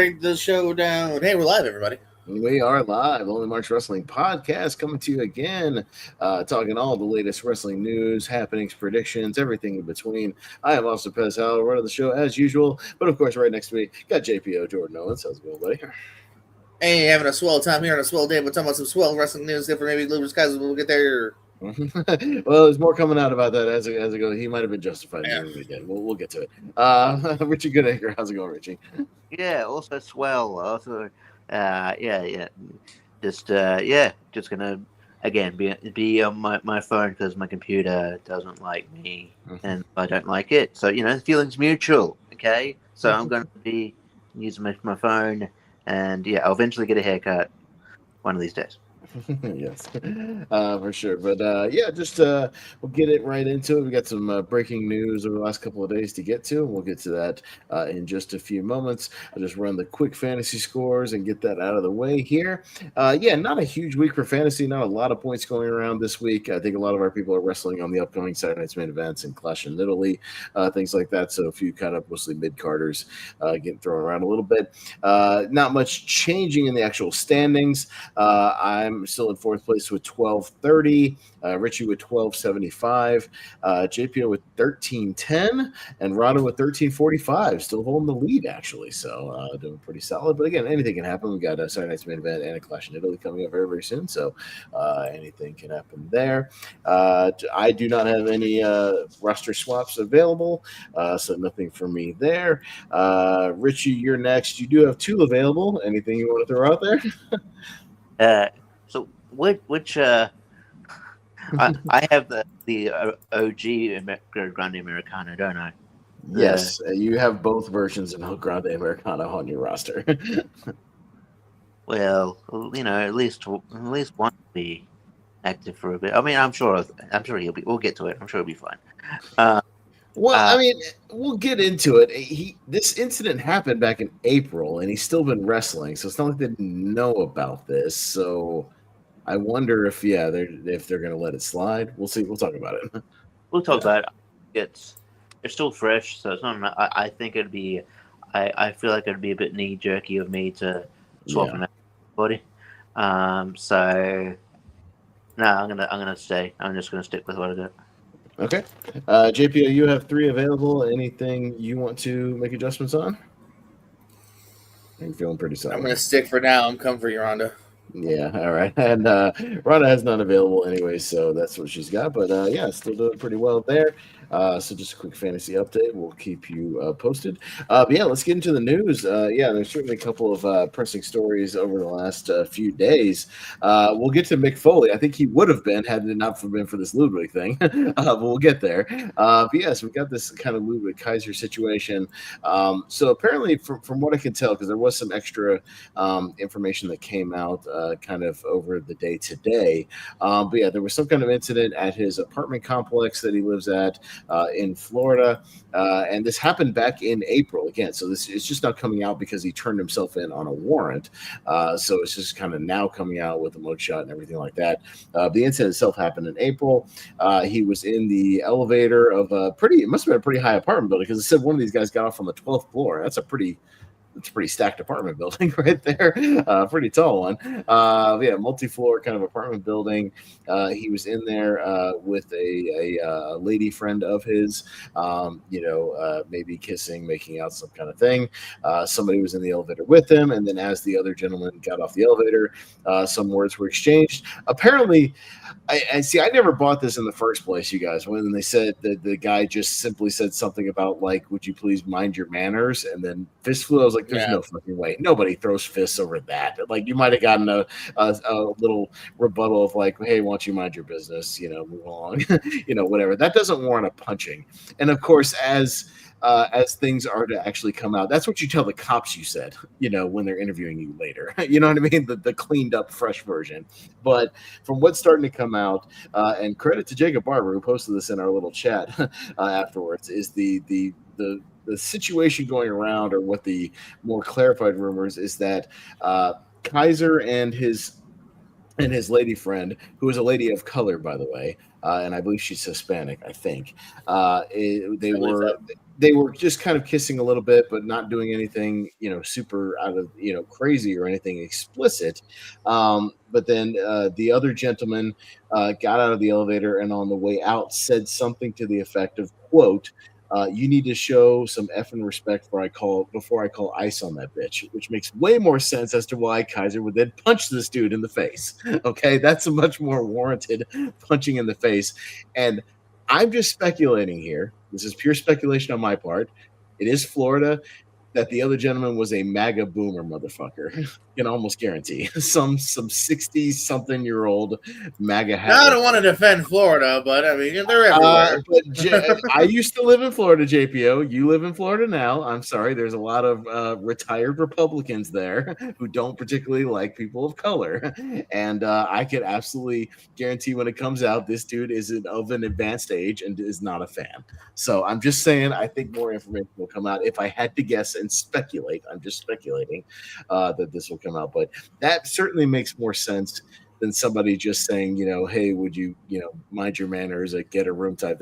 break the show down. Hey, we're live, everybody. We are live. Only March Wrestling Podcast coming to you again, talking all the latest wrestling news, happenings, predictions, everything in between. I am Officer Pez Howell, running the show as usual. But of course, right next to me, got JPO Jordan Owens. How's it going, buddy? Hey, having a swell time here on a swell day. We're talking about some swell wrestling news. Different, maybe Luber's guys will get there. Well, there's more coming out about that as it goes. He might have been justified Yeah. doing it again. We'll get to it. Richie Goodacre, how's it going, Richie? Yeah, also swell. Also, just gonna again be on my phone because my computer doesn't like me and I don't like it. So the feeling's mutual. Okay, so I'm gonna be using my phone, and I'll eventually get a haircut one of these days. Yes, for sure. But we'll get it right into it. We got some breaking news over the last couple of days to get to, and we'll get to that in just a few moments. I'll just run the quick fantasy scores and get that out of the way here. Not a huge week for fantasy, not a lot of points going around this week. I think a lot of our people are wrestling on the upcoming Saturday Night's Main Events and Clash in Italy, things like that. So a few kind of mostly mid-carders getting thrown around a little bit. Not much changing in the actual standings. I'm still in fourth place with 1230, Richie with 1275, JPO with 1310, and Rado with 1345, still holding the lead actually. So doing pretty solid. But again, anything can happen. We got a Saturday Night's Main Event and a Clash in Italy coming up very, very soon. So anything can happen there. I do not have any roster swaps available, so nothing for me there. Richie, you're next. You do have two available. Anything you want to throw out there? So which I have the OG Grande Americana, don't I? Yes, you have both versions of El Grande Americana on your roster. Well, at least one will be active for a bit. I mean, I'm sure he'll be. We'll get to it. I'm sure he'll be fine. I mean, we'll get into it. This incident happened back in April, and he's still been wrestling, so it's not like they didn't know about this. So I wonder if they're going to let it slide. We'll see. We'll talk about it. We'll talk about it. It's still fresh, so it's not. I think it'd be. I feel like it'd be a bit knee jerky of me to swap him out body. So no, I'm gonna stay. I'm just gonna stick with what I got. Okay. JPO, you have three available. Anything you want to make adjustments on? I'm feeling pretty solid. I'm going to stick for now. I'm coming for you, Rhonda. Yeah, all right. And Rhonda has none available anyway, so that's what she's got. But still doing pretty well there. So just a quick fantasy update. We'll keep you posted. Let's get into the news. There's certainly a couple of pressing stories over the last few days. We'll get to Mick Foley. I think he would have been had it not been for this Ludwig thing. But we'll get there. So we got this kind of Ludwig Kaiser situation. So apparently, from what I can tell, because there was some extra information that came out kind of over the day today. There was some kind of incident at his apartment complex that he lives at in Florida. And this happened back in April again. So this is just not coming out because he turned himself in on a warrant. So it's just kind of now coming out with a mugshot and everything like that. The incident itself happened in April. He was in the elevator of it must have been a pretty high apartment building because it said one of these guys got off on the 12th floor. That's a pretty stacked apartment building right there. Pretty tall one. Multi-floor kind of apartment building. He was in there with a lady friend of his, maybe kissing, making out, some kind of thing. Somebody was in the elevator with him, and then as the other gentleman got off the elevator, some words were exchanged. Apparently, I never bought this in the first place, you guys, when they said that the guy just simply said something about, like, would you please mind your manners? And then fist flew. I was like, there's no fucking way. Nobody throws fists over that. Like, you might have gotten a little rebuttal of like, hey, why don't you mind your business? Move along. Whatever. That doesn't warrant a punching. And of course, as things are to actually come out, that's what you tell the cops you said, when they're interviewing you later. You know what I mean? The cleaned up, fresh version. But from what's starting to come out, and credit to Jacob Barber, who posted this in our little chat afterwards, is the situation going around, or what the more clarified rumors is that Kaiser and his lady friend, who is a lady of color, by the way, and I believe she's Hispanic, I think. they were just kind of kissing a little bit, but not doing anything, super out of, crazy or anything explicit. But then the other gentleman got out of the elevator and on the way out said something to the effect of, quote, you need to show some effing respect before I call ice on that bitch, which makes way more sense as to why Kaiser would then punch this dude in the face. Okay, that's a much more warranted punching in the face. And I'm just speculating here. This is pure speculation on my part. It is Florida. That the other gentleman was a MAGA boomer motherfucker. Can almost guarantee some 60-something-year-old MAGA hat. Now, I don't want to defend Florida, but I mean they're everywhere. I used to live in Florida, JPO. You live in Florida now. I'm sorry. There's a lot of retired Republicans there who don't particularly like people of color, and I can absolutely guarantee when it comes out, this dude is of an advanced age and is not a fan. So I'm just saying, I think more information will come out. If I had to guess and speculate, I'm just speculating that this will come out, but that certainly makes more sense than somebody just saying, hey, would you, mind your manners, get a room type.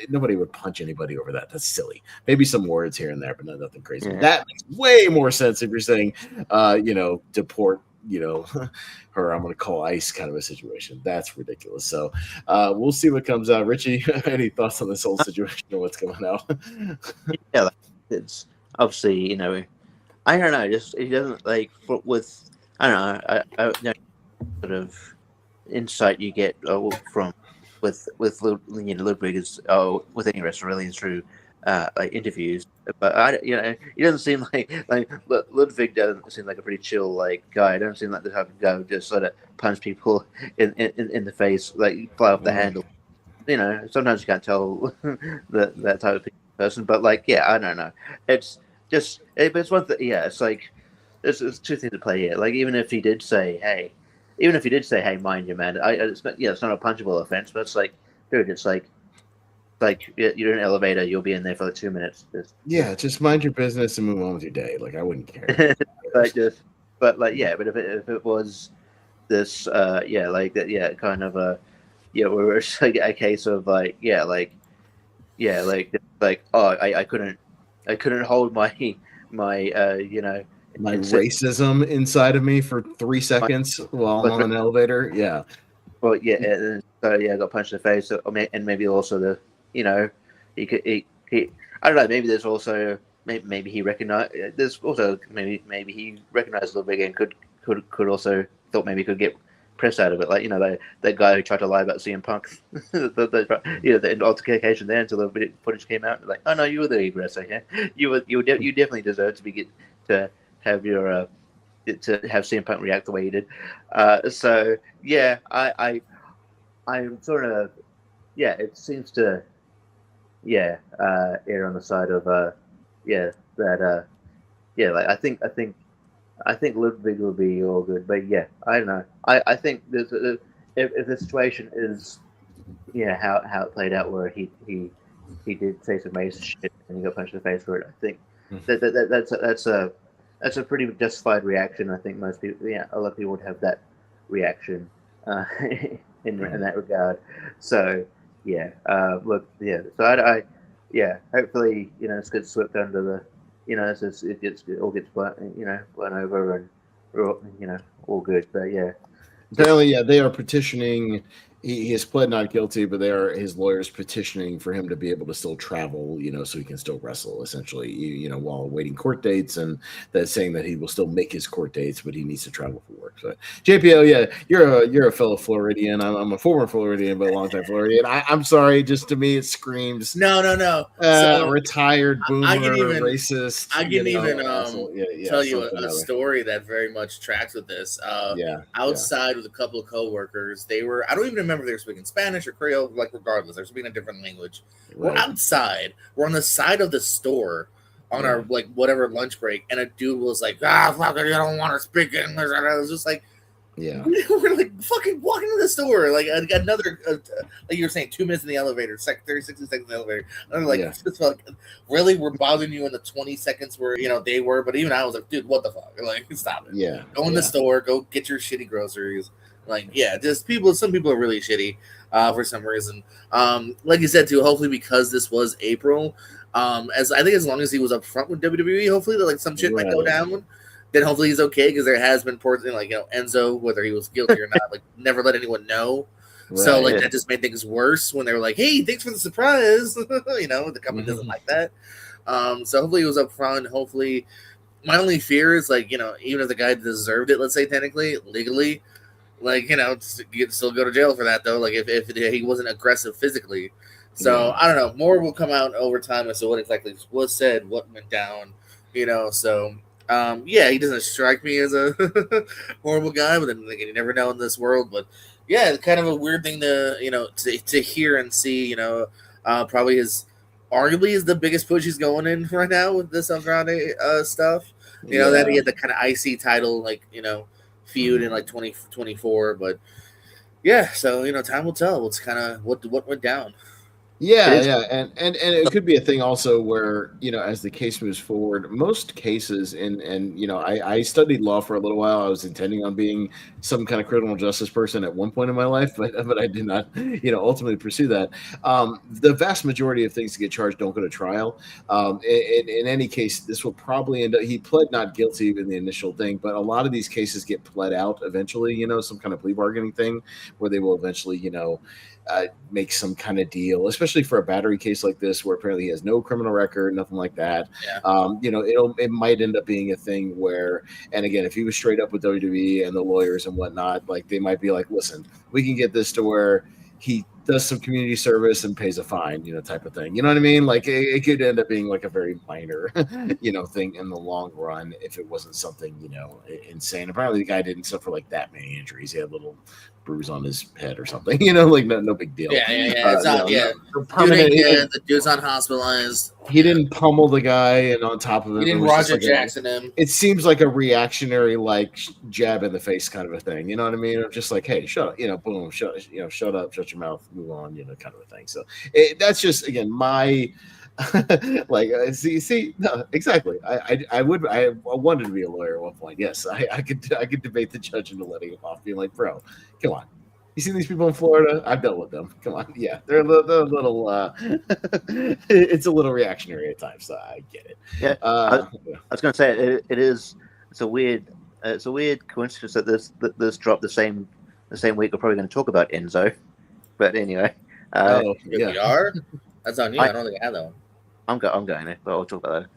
Nobody would punch anybody over that. That's silly. Maybe some words here and there, but nothing crazy. Yeah. That makes way more sense if you're saying, deport, her, I'm going to call ice kind of a situation. That's ridiculous. So we'll see what comes out. Richie, any thoughts on this whole situation or what's going out? Yeah, it's obviously, I don't know, just he doesn't with, I don't know, sort of insight you get from with Ludwig is with any wrestler really through interviews, but he doesn't seem like Ludwig doesn't seem like a pretty chill guy. Doesn't seem like the type of guy who just sort of punch people in the face, fly off the handle. Sometimes you can't tell that type of person, but I don't know. It's just it's one thing. Yeah, it's there's two things at play here. Even if he did say, hey. Even if he did say, "Hey, mind your man," it's not a punchable offense, but it's dude, it's you're in an elevator, you'll be in there for 2 minutes. Just mind your business and move on with your day. I wouldn't care. but if it was this, kind of where it's a case of I couldn't hold my racism inside of me for 3 seconds while I'm on an elevator. Yeah. Well, yeah. So I got punched in the face. And maybe also he I don't know. Maybe there's also maybe he recognized. There's also maybe he recognized a little bit and could also thought maybe he could get press out of it. That guy who tried to lie about CM Punk. The altercation there until the footage came out. Oh no, you were the aggressor. Yeah, you definitely deserve to have your to have CM Punk react the way he did. So yeah, I'm sort of it seems to err on the side of I think Ludwig will be all good, but I don't know. I think if the situation is how it played out where he did say some racist shit and he got punched in the face for it, I think that's a pretty justified reaction. I think most people, a lot of people would have that reaction in that regard. So So hopefully it's gets swept under the it all gets blown over and we're all good. But apparently they are petitioning. He has pled not guilty, but his lawyers petitioning for him to be able to still travel, so he can still wrestle, essentially, while awaiting court dates, and that's saying that he will still make his court dates, but he needs to travel for work. So, JPO, you're a fellow Floridian. I'm a former Floridian, but a longtime Floridian. I'm sorry, just to me it screams no. Retired boomer, racist. I can even tell you a story that very much tracks with this. Outside with a couple of coworkers, they were. I don't even remember if they were speaking Spanish or Creole. Regardless, they're speaking a different language. Right. We're outside. We're on the side of the store on our whatever lunch break, and a dude was like, fuck it, you don't want to speak English. And I was just like, we're fucking walking to the store, another you were saying 2 minutes in the elevator, 30, 60 seconds in the elevator. And I'm really, we're bothering you in the 20 seconds where they were, but even I was like, dude, what the fuck? Stop it. Go in the store, go get your shitty groceries. Just some people are really shitty for some reason. Like you said too, hopefully because this was April, As I think as long as he was up front with WWE, hopefully that like some shit might go down. Then hopefully he's okay, because there has been reports like Enzo, whether he was guilty or not, like never let anyone know. So like that just made things worse when they were like, "Hey, thanks for the surprise." The company doesn't like that. So hopefully he was up front. Hopefully, my only fear is like even if the guy deserved it, let's say technically, legally, like you'd still go to jail for that though. Like if he wasn't aggressive physically. So I don't know. More will come out over time as to what exactly was said, what went down. So. He doesn't strike me as a horrible guy, but then you never know in this world. But yeah, it's kind of a weird thing to hear and see. Probably arguably is the biggest push he's going in right now with this Andrade stuff. That he had the kind of IC title feud in like 2024. But yeah, so time will tell. What's kind of what went down. Yeah, and it could be a thing also where as the case moves forward, most cases and I studied law for a little while. I was intending on being some kind of criminal justice person at one point in my life, but I did not ultimately pursue that. The vast majority of things that get charged don't go to trial. In any case, this will probably end up. He pled not guilty in the initial thing, but a lot of these cases get pled out eventually. Some kind of plea bargaining thing where they will eventually make some kind of deal, especially for a battery case like this, where apparently he has no criminal record, nothing like that. It might end up being a thing where, and again, if he was straight up with WWE and the lawyers and whatnot, like they might be like, listen, we can get this to where he does some community service and pays a fine, type of thing. You know what I mean? Like it could end up being like a very minor, thing in the long run if it wasn't something, insane. Apparently the guy didn't suffer like that many injuries. He had a little bruise on his head or something, like no big deal. It's not, the dude's not hospitalized. He didn't pummel the guy, and on top of it, he didn't Roger Jackson him. It seems like a reactionary, like jab in the face kind of a thing. You know what I mean? Just like, hey, shut up, boom, shut up, shut your mouth, move on, kind of a thing. So that's just again my. No, exactly. I wanted to be a lawyer at one point. Yes, I could debate the judge into letting him off, being like, bro, come on. You seen these people in Florida? I've dealt with them. Come on, yeah, they're a little. It's a little reactionary at times, so I get it. Yeah, I was going to say it's a weird coincidence that this dropped the same week. We're probably going to talk about Enzo, but anyway. We are. That's on you. I don't think I have that one. I'm going to, but I'll talk about that.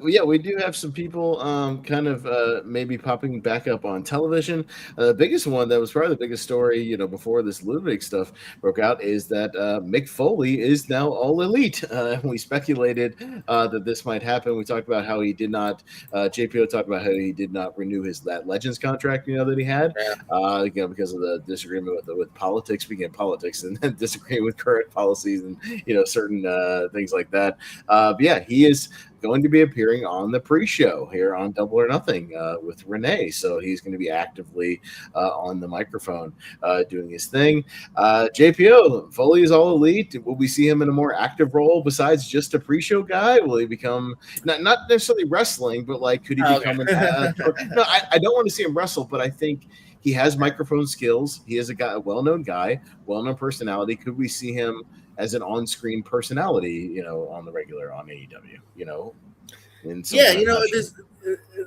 We do have some people kind of maybe popping back up on television. The biggest one that was probably the biggest story, before this Ludwig stuff broke out is that Mick Foley is now All Elite. We speculated that this might happen. We talked about how he did not. JPO talked about how he did not renew that Legends contract, that he had, because of the disagreement with politics, speaking of politics, and then disagreeing with current policies and certain things like that. He is going to be appearing on the pre-show here on Double or Nothing with Renee. So he's going to be actively on the microphone doing his thing. JPO, Foley is All Elite. Will we see him in a more active role besides just a pre-show guy? Will he become not necessarily wrestling, but like could he become No, I don't want to see him wrestle, but I think he has microphone skills. He is a well-known guy, well-known personality. Could we see him as an on-screen personality, on the regular on AEW,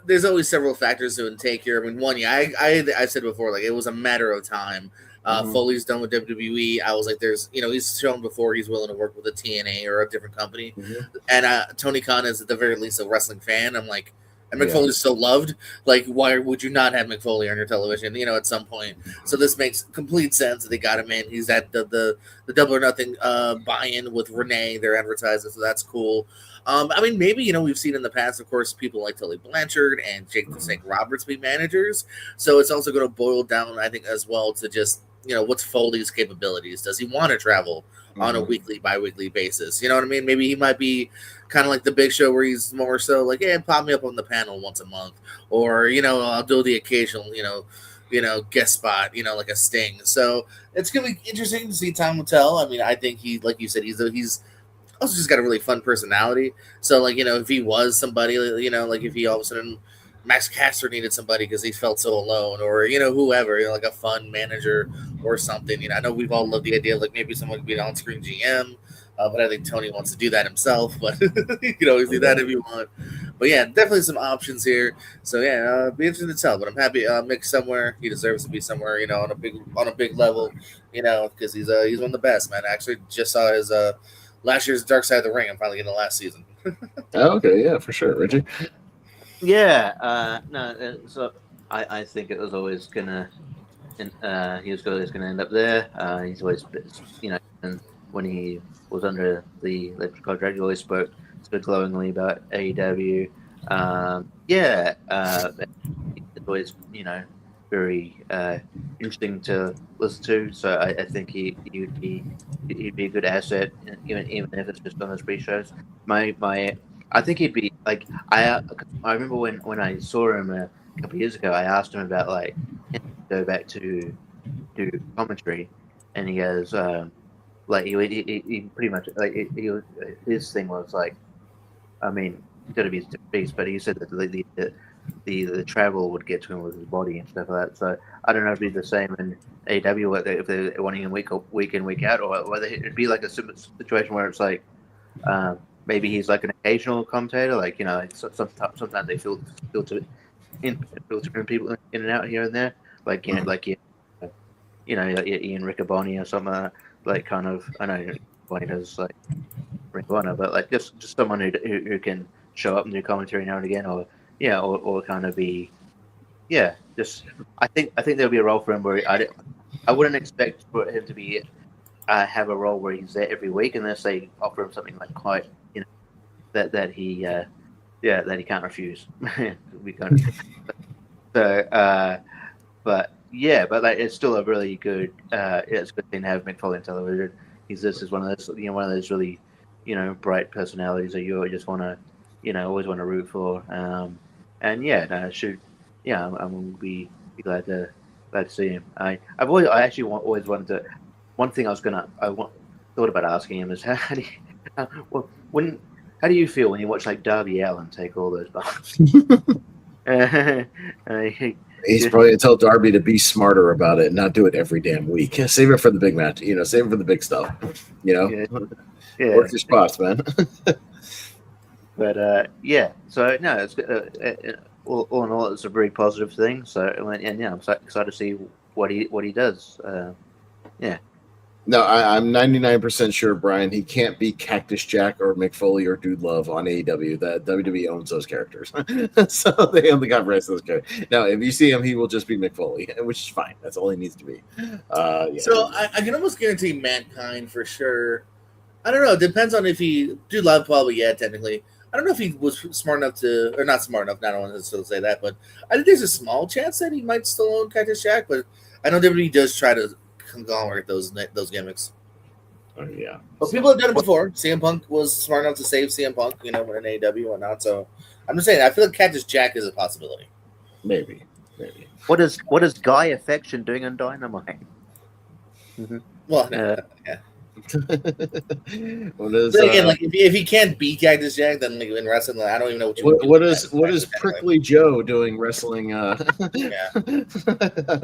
there's always several factors to take here. I mean, one, I said before, like it was a matter of time. Foley's done with WWE. I was like, he's shown before he's willing to work with a TNA or a different company. And Tony Khan is at the very least a wrestling fan. I'm like, and Mick Foley is so loved. Like, why would you not have Mick Foley on your television? At some point. So this makes complete sense that they got him in. He's at the Double or Nothing buy-in with Renee. They're advertising, so that's cool. I mean, maybe we've seen in the past, of course, people like Tully Blanchard and Jake the Snake Roberts be managers. So it's also going to boil down, I think, as well to just what's Foley's capabilities? Does he want to travel on a weekly, bi-weekly basis? You know what I mean? Maybe he might be kind of like the Big Show where he's more so like, yeah, pop me up on the panel once a month. Or, I'll do the occasional, guest spot, like a Sting. So it's going to be interesting to see. Time will tell. I mean, I think he, like you said, he's also just got a really fun personality. So, like, if he was somebody, like if he all of a sudden Max Caster needed somebody because he felt so alone, or whoever, like a fun manager or something. I know we've all loved the idea of like maybe someone could be an on-screen GM, But I think Tony wants to do that himself. But you can always do that if you want. But yeah, definitely some options here. So yeah, be interesting to tell. But I'm happy Mick's somewhere. He deserves to be somewhere, on a big level, because he's one of the best, man. I actually just saw his last year's Dark Side of the Ring. I'm finally getting the last season. Okay, yeah, for sure, Richie. Yeah, no. So I think it was always gonna. He was always going to end up there. He's always, and when he was under the electric contract, he always spoke glowingly about AEW. It's always, very interesting to listen to. So I think he'd be a good asset, even if it's just on those pre-shows. I think he'd be like I remember when I saw him a couple of years ago. I asked him about like. Go back to do commentary, and he goes like he pretty much like his thing was like, I mean, got to be a beast, but he said that the travel would get to him with his body and stuff like that. So I don't know if it'd be the same in AEW if they're wanting him week in week out, or whether it'd be like a situation where it's like maybe he's like an occasional commentator, like sometimes they filter people in and out here and there. Like Ian Riccaboni or something like kind of. I know Bonnie does like Ring of Honor, but like just someone who can show up and do commentary now and again, or kind of be, just I think there'll be a role for him where I wouldn't expect for him to be have a role where he's there every week unless they offer him something like quite that he that he can't refuse. We kind of but like it's still a really good. It's a good thing to have Mick Foley on television. This is one of those really, bright personalities that you just want to, always want to root for. I'm be glad to see him. I actually always wanted to. One thing thought about asking him is how do you feel when you watch like Darby Allin take all those bumps? He's probably going to tell Darby to be smarter about it and not do it every damn week. Save it for the big match. Save it for the big stuff. Work your spots, man. But so no, it's all in all, it's a very positive thing. So I'm so excited to see what he does. No, I'm 99% sure, Brian, he can't be Cactus Jack or Mick Foley or Dude Love on AEW. That WWE owns those characters. So they only got rights to those characters. Now, if you see him, he will just be Mick Foley, which is fine. That's all he needs to be. So I can almost guarantee Mankind for sure. I don't know. It depends on if he... Dude Love probably, technically. I don't know if he was smart enough to... Or not smart enough. I don't want to still say that, but I think there's a small chance that he might still own Cactus Jack, but I know WWE does try to conglomerate those gimmicks. Yeah, but people have done it before. CM Punk was smart enough to save CM Punk, in AEW and whatnot. So I'm just saying, I feel like Cactus Jack is a possibility. Maybe. What is Guy Affection doing on Dynamite? Mm-hmm. Well, yeah. But again, like if he can't beat Cactus Jack, then in wrestling, I don't even know what is Prickly Joe doing wrestling? I don't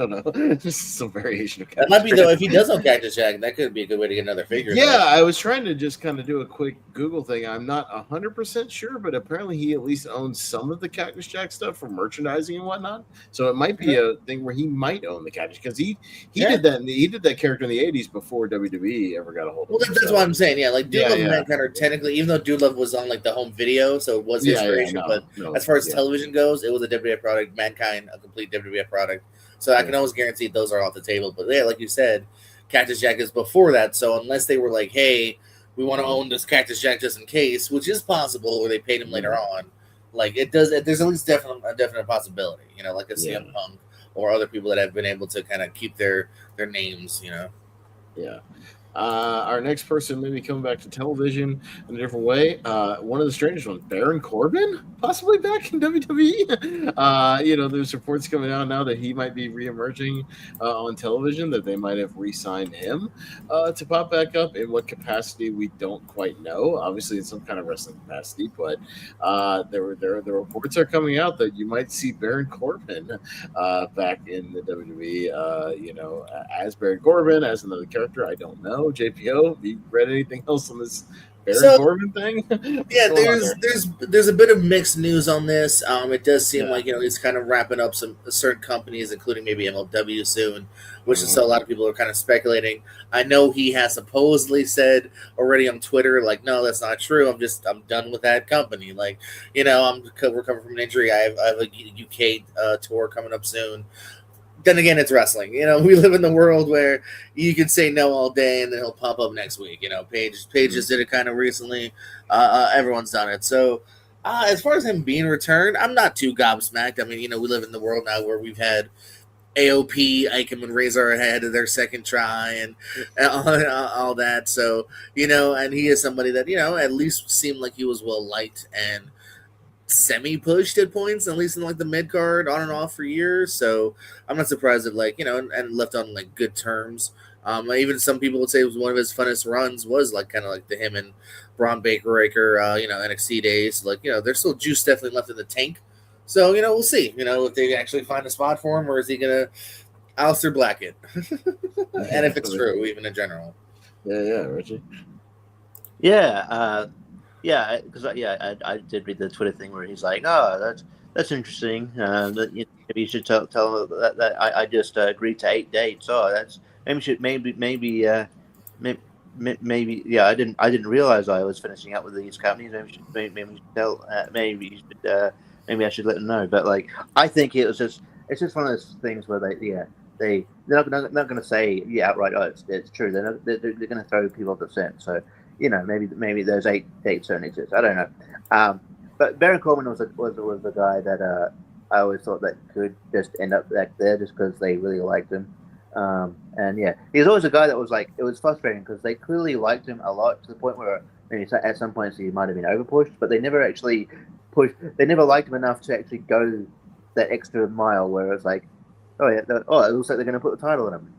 know. Just some variation of Cactus. That might be though. If he does own Cactus Jack, that could be a good way to get another figure. Yeah, I was trying to just kind of do a quick Google thing. I'm not 100% sure, but apparently he at least owns some of the Cactus Jack stuff for merchandising and whatnot. So it might be a thing where he might own the Cactus because he did that. He did that character in the '80s before WWE ever got a hold of him. That's what I'm saying. Yeah, like Dude Love and Mankind are technically, even though Dude Love was on like the home video, so it was his creation. But as far as television goes, it was a WWF product. Mankind, a complete WWF product. So I can always guarantee those are off the table. But like you said, Cactus Jack is before that. So unless they were like, hey, we want to own this Cactus Jack just in case, which is possible, or they paid him later on. Like it does. There's at least a definite possibility. Like a CM Punk or other people that have been able to kind of keep their names. Yeah. Our next person may be coming back to television in a different way. One of the strangest ones, Baron Corbin, possibly back in WWE. There's reports coming out now that he might be reemerging on television, that they might have re-signed him to pop back up. In what capacity, we don't quite know. Obviously, in some kind of wrestling capacity, but the reports are coming out that you might see Baron Corbin back in the WWE. As Baron Corbin, as another character, I don't know. know, JPO, have you read anything else on this Baron Corbin thing? Yeah, there's a bit of mixed news on this. It does seem like he's kind of wrapping up some certain companies, including maybe MLW soon, which is so a lot of people are kind of speculating. I know he has supposedly said already on Twitter, like, no, that's not true. I'm done with that company. Like, I'm recovering from an injury. I have a UK tour coming up soon. Then again, it's wrestling. We live in the world where you can say no all day and then he'll pop up next week. Paige just did it kind of recently. Everyone's done it. So as far as him being returned, I'm not too gobsmacked. I mean, we live in the world now where we've had AOP, Eichmann and Razor ahead of their second try and all that. So, and he is somebody that, at least seemed like he was well liked and semi-pushed at points, at least in like the mid card, on and off for years. So I'm not surprised that and left on like good terms. Even some people would say it was one of his funnest runs was like kind of like the him and Braun Breaker, NXT days. Like, there's still juice definitely left in the tank. So, we'll see, if they actually find a spot for him, or is he gonna Aleister Black it? And if it's true, even in general. Yeah, Richie. Yeah, yeah, because I did read the Twitter thing where he's like, "Oh, that's interesting. That you should tell him that I just agreed to 8 dates. Oh, that's maybe yeah. I didn't realize I was finishing up with these companies. Maybe I should let them know. But like, I think it's just one of those things where they're not going to say outright, oh, it's true. They're going to throw people off the scent. So. Maybe those 8 dates don't exist. I don't know. But Baron Corbin was the guy that I always thought that could just end up back there just because they really liked him. And yeah, he's always a guy that was like, it was frustrating because they clearly liked him a lot to the point where maybe at some points he might have been overpushed, but they never actually pushed. They never liked him enough to actually go that extra mile where it's like, it looks like they're going to put the title on him.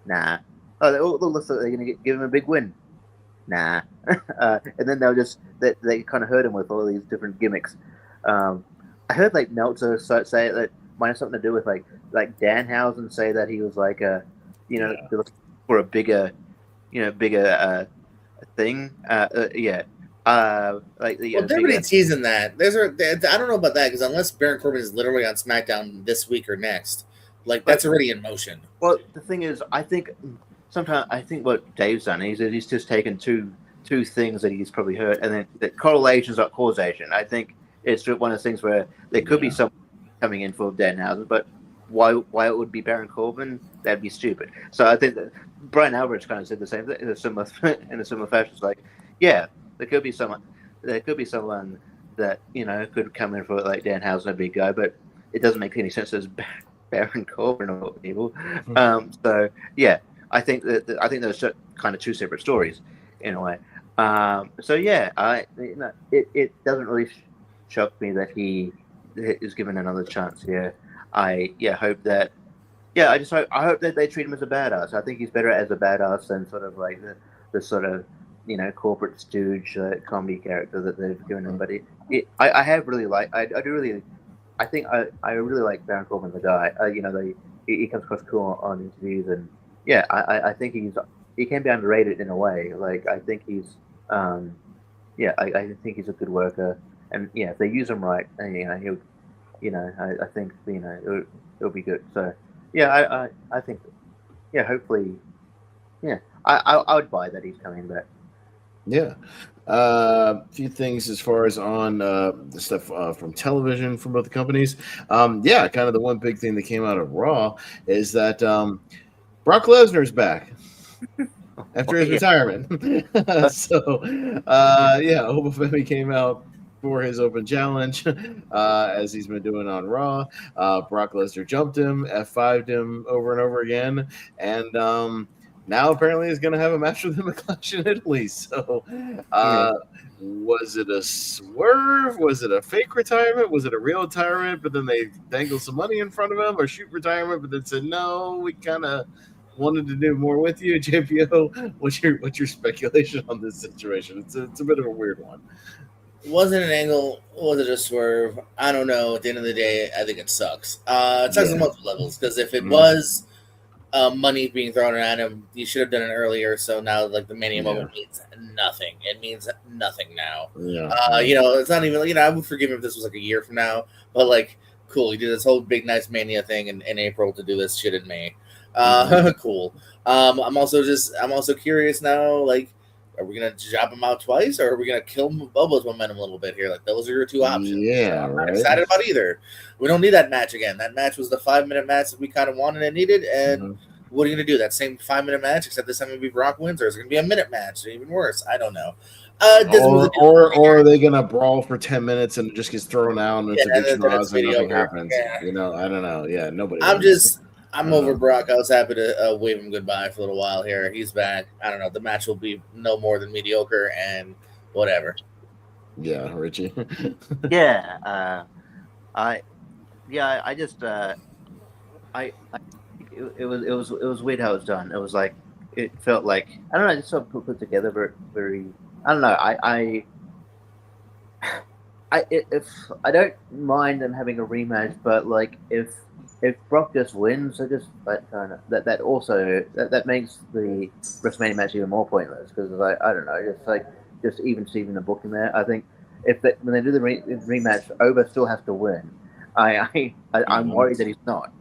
Nah. Oh, it looks like they're going to give him a big win. Nah. And then they kind of hurt him with all these different gimmicks. I heard like Meltzer say that might have something to do with like Danhausen say that he was like for a bigger thing. Yeah. They're really teasing that. I don't know about that because unless Baron Corbin is literally on SmackDown this week or next, like that's already in motion. Well, the thing is, I think what Dave's done is he's just taken two things that he's probably heard, and then the correlation's not causation. I think it's one of those things where there could be someone coming in for Danhausen, but why it would be Baron Corbin? That'd be stupid. So I think that Brian Alvarez kind of said the same thing in a similar fashion. It's like, yeah, there could be someone that could come in for like Danhausen, a big guy, but it doesn't make any sense as Baron Corbin or people. So yeah. I think those are kind of two separate stories, in a way. So yeah, it doesn't really shock me that he is given another chance here. I hope that they treat him as a badass. I think he's better as a badass than sort of like the sort of corporate stooge comedy character that they've given him. But I really like Baron Corbin the guy. He comes across cool on interviews and. Yeah, I think he can be underrated in a way. Like I think he's, I think he's a good worker, and if they use him right, he'll, I think it'll be good. So yeah, I think, hopefully, I would buy that he's coming back. Yeah. A few things as far as on the stuff from television from both the companies. Kind of the one big thing that came out of Raw is that Brock Lesnar's back after his retirement. So, Obafemi came out for his open challenge, as he's been doing on Raw. Brock Lesnar jumped him, F5'd him over and over again, and now apparently he's going to have a match with him at Clash in Italy. So, was it a swerve? Was it a fake retirement? Was it a real retirement? But then they dangled some money in front of him, or shoot retirement, but then said, no, we kind of wanted to do more with you, JPO. What's your speculation on this situation? It's a bit of a weird one. Was it an angle? Was it a swerve? I don't know. At the end of the day, I think it sucks. It sucks on multiple levels because if it was money being thrown at him. You should have done it earlier. So now, like, the Mania moment means nothing. It means nothing now. You know, it's not even, you know, I would forgive him if this was like a year from now, but like, cool. He did this whole big, nice Mania thing in April to do this shit in May. Cool. I'm also curious now, like, are we gonna job him out twice, or are we gonna kill Bubba's momentum a little bit here? Like, those are your two options. Yeah, I'm not excited about either. We don't need that match again. That match was the 5-minute match that we kind of wanted and needed. And what are you gonna do? That same 5-minute match, except this time it'll be Brock wins, or is it gonna be a minute match? Or even worse, I don't know. Or are they gonna brawl for 10 minutes and it just gets thrown out and it's a big schmoz and nothing happens? Yeah. You know, I don't know. Yeah, nobody. I'm over Brock. I was happy to wave him goodbye for a little while here. He's back. I don't know. The match will be no more than mediocre and whatever. Yeah, Richie. It was weird how it was done. It was like, it felt like, I don't know, just sort of put together very I don't know. If I don't mind them having a rematch, but like if Brock just wins, I just that makes the WrestleMania match even more pointless, because I don't know, just even Steven the booking there. I think when they do the rematch, Oba still has to win. I'm worried that he's not,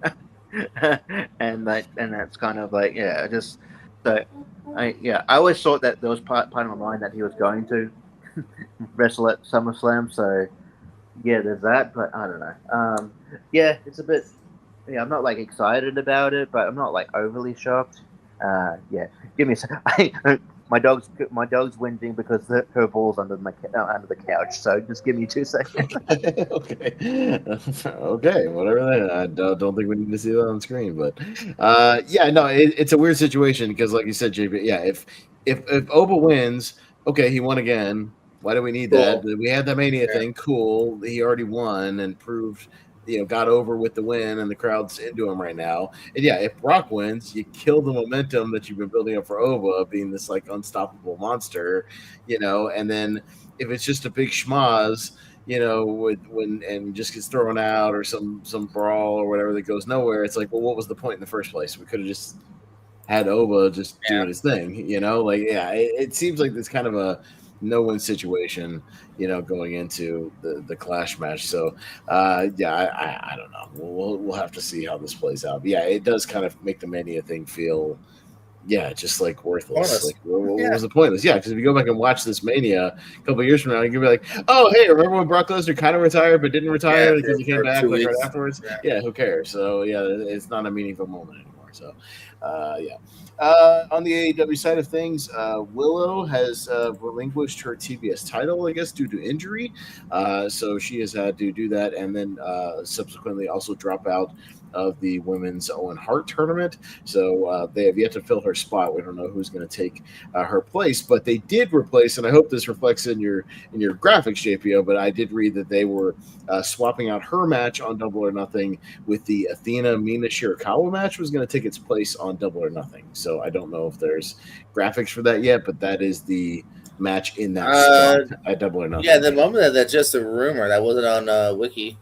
and that's kind of like, I always thought that there was part of my mind that he was going to wrestle at SummerSlam. So yeah, there's that, but I don't know. It's a bit. Yeah, I'm not like excited about it, but I'm not like overly shocked. Give me a second. My dog's whinging because her ball's under the couch. So just give me 2 seconds. Okay, whatever that. I don't think we need to see that on screen, but it's a weird situation because, like you said, JP. Yeah, if Oba wins, okay, he won again. Why do we need that? We had the Mania thing. Cool. He already won and proved, got over with the win, and the crowd's into him right now. And yeah, if Brock wins, you kill the momentum that you've been building up for Oba being this like unstoppable monster, and then if it's just a big schmoz, when just gets thrown out or some brawl or whatever that goes nowhere, it's like, well, what was the point in the first place? We could have just had Oba just doing his thing, it seems like this kind of a no-win situation, going into the Clash match. So, I don't know. We'll have to see how this plays out. But yeah, it does kind of make the Mania thing feel, just like worthless. Like, what was the point? Yeah, because if you go back and watch this Mania a couple of years from now, you're gonna be like, oh, hey, remember when Brock Lesnar kind of retired but didn't retire because he came back like right afterwards? Yeah, who cares? So yeah, it's not a meaningful moment anymore. So, on the AEW side of things, Willow has relinquished her TBS title, I guess, due to injury. So she has had to do that, and then subsequently also drop out of the women's Owen Hart tournament. So they have yet to fill her spot. We don't know who's going to take her place, but they did replace, and I hope this reflects in your graphics, JPO, but I did read that they were swapping out her match on Double or Nothing with the Athena Mina Shirakawa match was going to take its place on Double or Nothing. So I don't know if there's graphics for that yet, but that is the match in that spot at Double or Nothing. Yeah, the moment that's just a rumor. That wasn't on Wiki.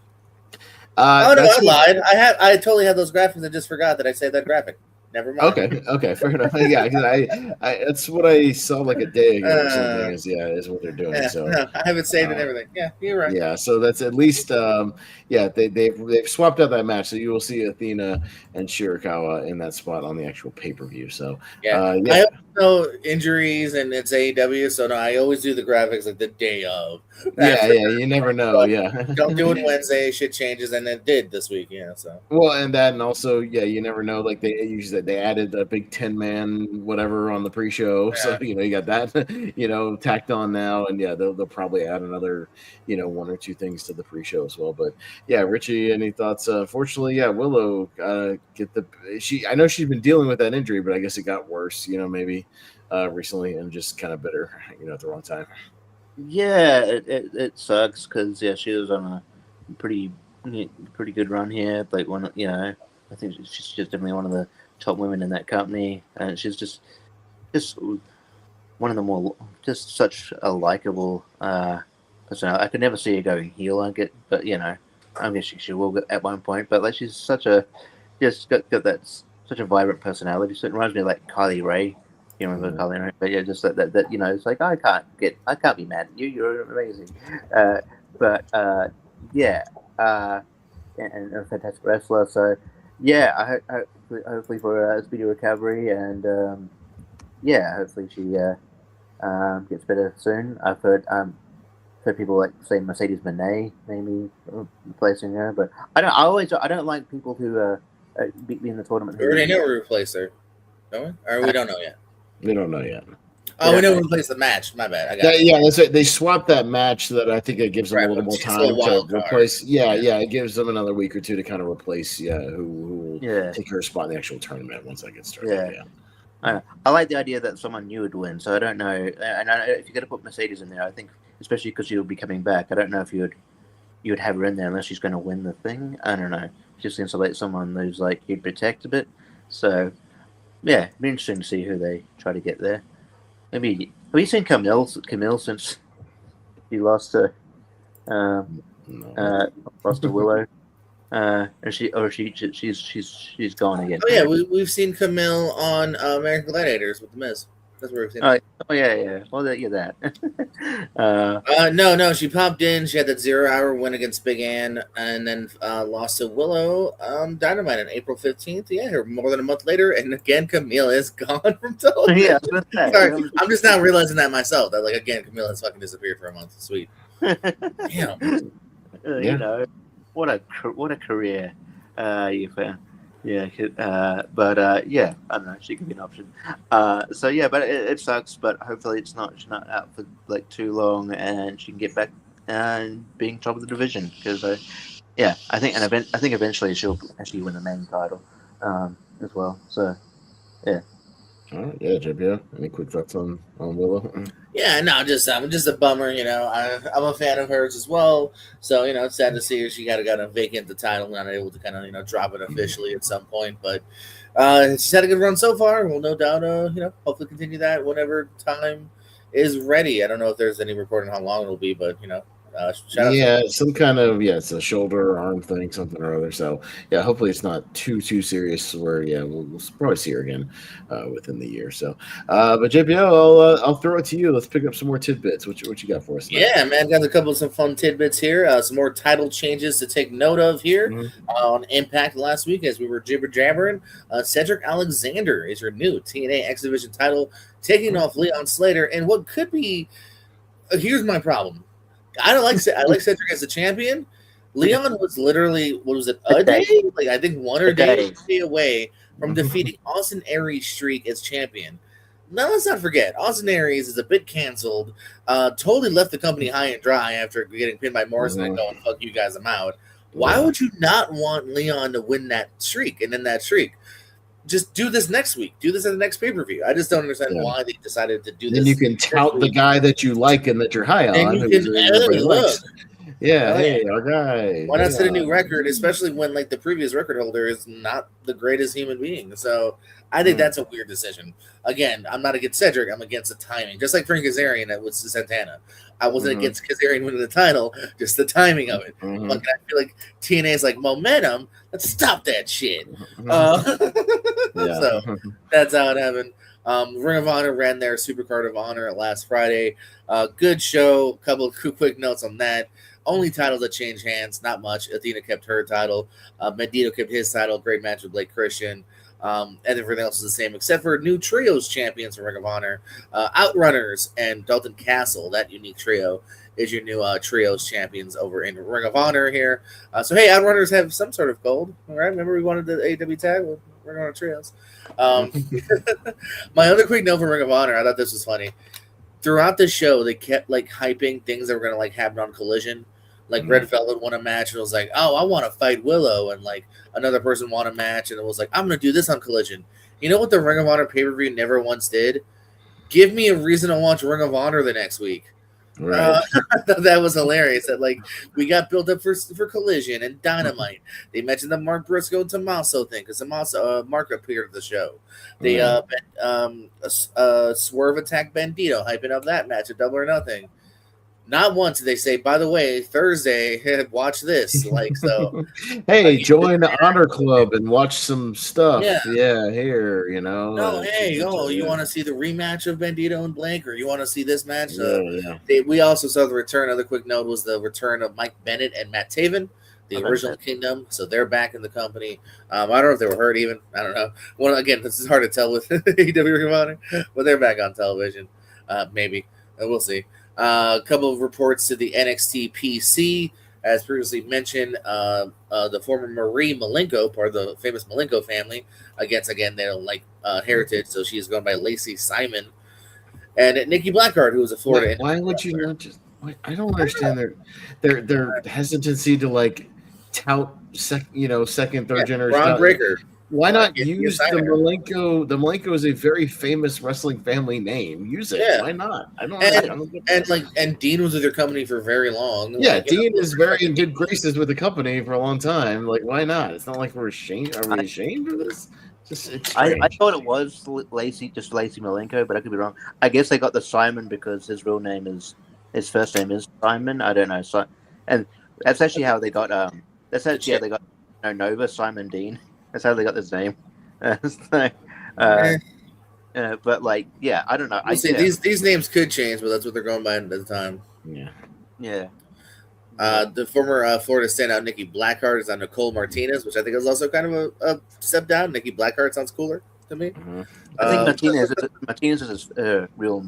I lied. I totally had those graphics. I just forgot that I saved that graphic. Never mind. Okay, fair enough. Yeah, I that's what I saw like a day ago or something. Is what they're doing. Yeah, so no, I haven't saved and everything. Yeah, you're right. Yeah, so that's at least they've swapped out that match, so you will see Athena and Shirakawa in that spot on the actual pay-per-view. So I also know injuries and it's AEW, so no, I always do the graphics like the day of. You never know. Don't do it Wednesday. Shit changes, and it did this week. Yeah, so and also you never know. Like they usually they added a big 10-man whatever on the pre-show, so you got that tacked on now, and they'll probably add another 1 or 2 things to the pre-show as well. But yeah, Richie, any thoughts? Unfortunately, Willow I know she's been dealing with that injury, but I guess it got worse, maybe recently, and just kind of bitter, at the wrong time. Yeah, it sucks because she was on a pretty good run here. Like I think she's just definitely one of the top women in that company, and she's just one of the more such a likable person. I could never see her going heel. I get, but I guess she will at one point. But like she's such a got that such a vibrant personality. So it reminds me of like Kylie Ray. You remember Kylie Ray? But yeah, just that it's like I can't be mad at you. You're amazing. And a fantastic wrestler. So yeah, hopefully for a speedy recovery, and hopefully she gets better soon. I've heard people like say Mercedes Moné maybe replacing her, but I don't like people who be in the tournament. We already know we replaced her, don't we? Or we don't know yet. We don't know yet. Oh, we know we replaced the match. My bad. That's it. They swapped that match so that I think it gives them a little more time to replace. It gives them another week or two to kind of replace. Who will take her spot in the actual tournament once that gets started. I like the idea that someone new would win. So I don't know. And if you're going to put Mercedes in there, I think, especially because she'll be coming back, I don't know if you would have her in there unless she's going to win the thing. I don't know. She just seems like someone who's like you'd protect a bit. So yeah, it'd be interesting to see who they try to get there. Maybe have you seen Camille since he lost to Willow? She's gone again. Oh yeah, we've seen Camille on American Gladiators with the Miz. That's where we've seen. Oh yeah. Well, that. No, she popped in. She had that 0-hour win against Big Ann, and then lost to Willow Dynamite on April 15th. Yeah, more than a month later, and again Camille is gone from television. Yeah, sorry, I'm just now realizing that myself. That again, Camille has fucking disappeared for a month. Sweet. Damn. You know, what a career you found. Yeah, I don't know. She could be an option. But it sucks. But hopefully, she's not out for too long, and she can get back and being top of the division. Because I think eventually she'll actually win the main title as well. So yeah. All right, JBO. Any quick thoughts on Willow? Yeah, no, just a bummer. I'm a fan of hers as well. So it's sad to see her. She got to vacant the title, not able to kind of drop it officially at some point. But she's had a good run so far. We'll no doubt hopefully continue that whenever time is ready. I don't know if there's any reporting how long it'll be, but some kind of it's a shoulder or arm thing, something or other. So hopefully it's not too serious. Where we'll probably see her again within the year. So, but JPO, I'll throw it to you. Let's pick up some more tidbits. What you got for us tonight? Yeah, man, got some fun tidbits here. Some more title changes to take note of here on Impact last week as we were jibber jabbering. Cedric Alexander is your new TNA X Division title, taking off Leon Slater, and what could be. Here's my problem. I like Cedric as a champion. Leon was literally, a day? I think 1 or 2 days away from defeating Austin Aries' streak as champion. Now, let's not forget, Austin Aries is a bit canceled. Totally left the company high and dry after getting pinned by Morrison and going, fuck you guys, I'm out. Why would you not want Leon to win that streak and end that streak? Just do this next week. Do this at the next pay-per-view. I just don't understand why they decided to do this. Then you can tout the guy that you like and that you're high on. And you can look. Yeah, hey, our guy. Why not set a new record, especially when the previous record holder is not the greatest human being? So I think that's a weird decision. Again, I'm not against Cedric. I'm against the timing. Just like Frank Kazarian with Santana. I wasn't against Kazarian winning the title, just the timing of it. I feel like TNA is momentum. Let's stop that shit. So that's how it happened. Ring of Honor ran their Supercard of Honor last Friday. Good show. A couple of quick notes on that. Only titles that changed hands, not much. Athena kept her title. Bandito kept his title. Great match with Blake Christian. And everything else is the same, except for new trios champions for Ring of Honor. Outrunners and Dalton Castle, that unique trio, is your new trios champions over in Ring of Honor here. So, hey, Outrunners have some sort of gold. All right, remember we wanted the AEW tag with Ring of Honor trios. My other quick note for Ring of Honor, I thought this was funny. Throughout the show, they kept hyping things that were going to happen on Collision. Red Velvet won a match and it was oh, I want to fight Willow, and another person won a match and it was I'm going to do this on Collision. You know what the Ring of Honor pay-per-view never once did? Give me a reason to watch Ring of Honor the next week. Right. I thought that was hilarious. That we got built up for Collision and Dynamite. They mentioned the Mark Briscoe and Tommaso thing because Mark appeared at the show. They Swerve attacked Bandito, hyping up that match at Double or Nothing. Not once did they say, by the way, Thursday, watch this. Like, so. Hey, join the Honor Club and watch some stuff. Yeah, here, you know. No, hey, you want to see the rematch of Bandito and Blank, or you want to see this match? Yeah. We also saw the return. Another quick note was the return of Mike Bennett and Matt Taven, the original Kingdom. So they're back in the company. I don't know if they were hurt even. I don't know. Well, again, this is hard to tell with AEW Ring of Honor, but they're back on television. Maybe. We'll see. A couple of reports to the NXT PC. As previously mentioned, the former Marie Malenko, part of the famous Malenko family, again, they don't like heritage, so she's going by Lacey Simon. And Nikki Blackheart, who was a Florida. Why would you not just? I don't understand their hesitancy to like tout second, third generation. Braun Breaker. Why not use the Malenko? The Malenko is a very famous wrestling family name. Use it. Yeah. Why not? I don't. And Dean was with your company for very long. Yeah, Dean is very in good graces with the company for a long time. Like, why not? It's not like we're ashamed. Are we ashamed of this? I thought it was Lacey Malenko, but I could be wrong. I guess they got the Simon because his first name is Simon. I don't know. So, and that's actually how they got. That's actually how they got Nova Simon Dean. That's how they got this name. But like, yeah, I don't know. These names could change, but that's what they're going by at the time. Yeah. The former Florida standout Nikki Blackheart is on Nicole Martinez, which I think is also kind of a step down. Nikki Blackheart sounds cooler to me. Mm-hmm. I think Martinez is her real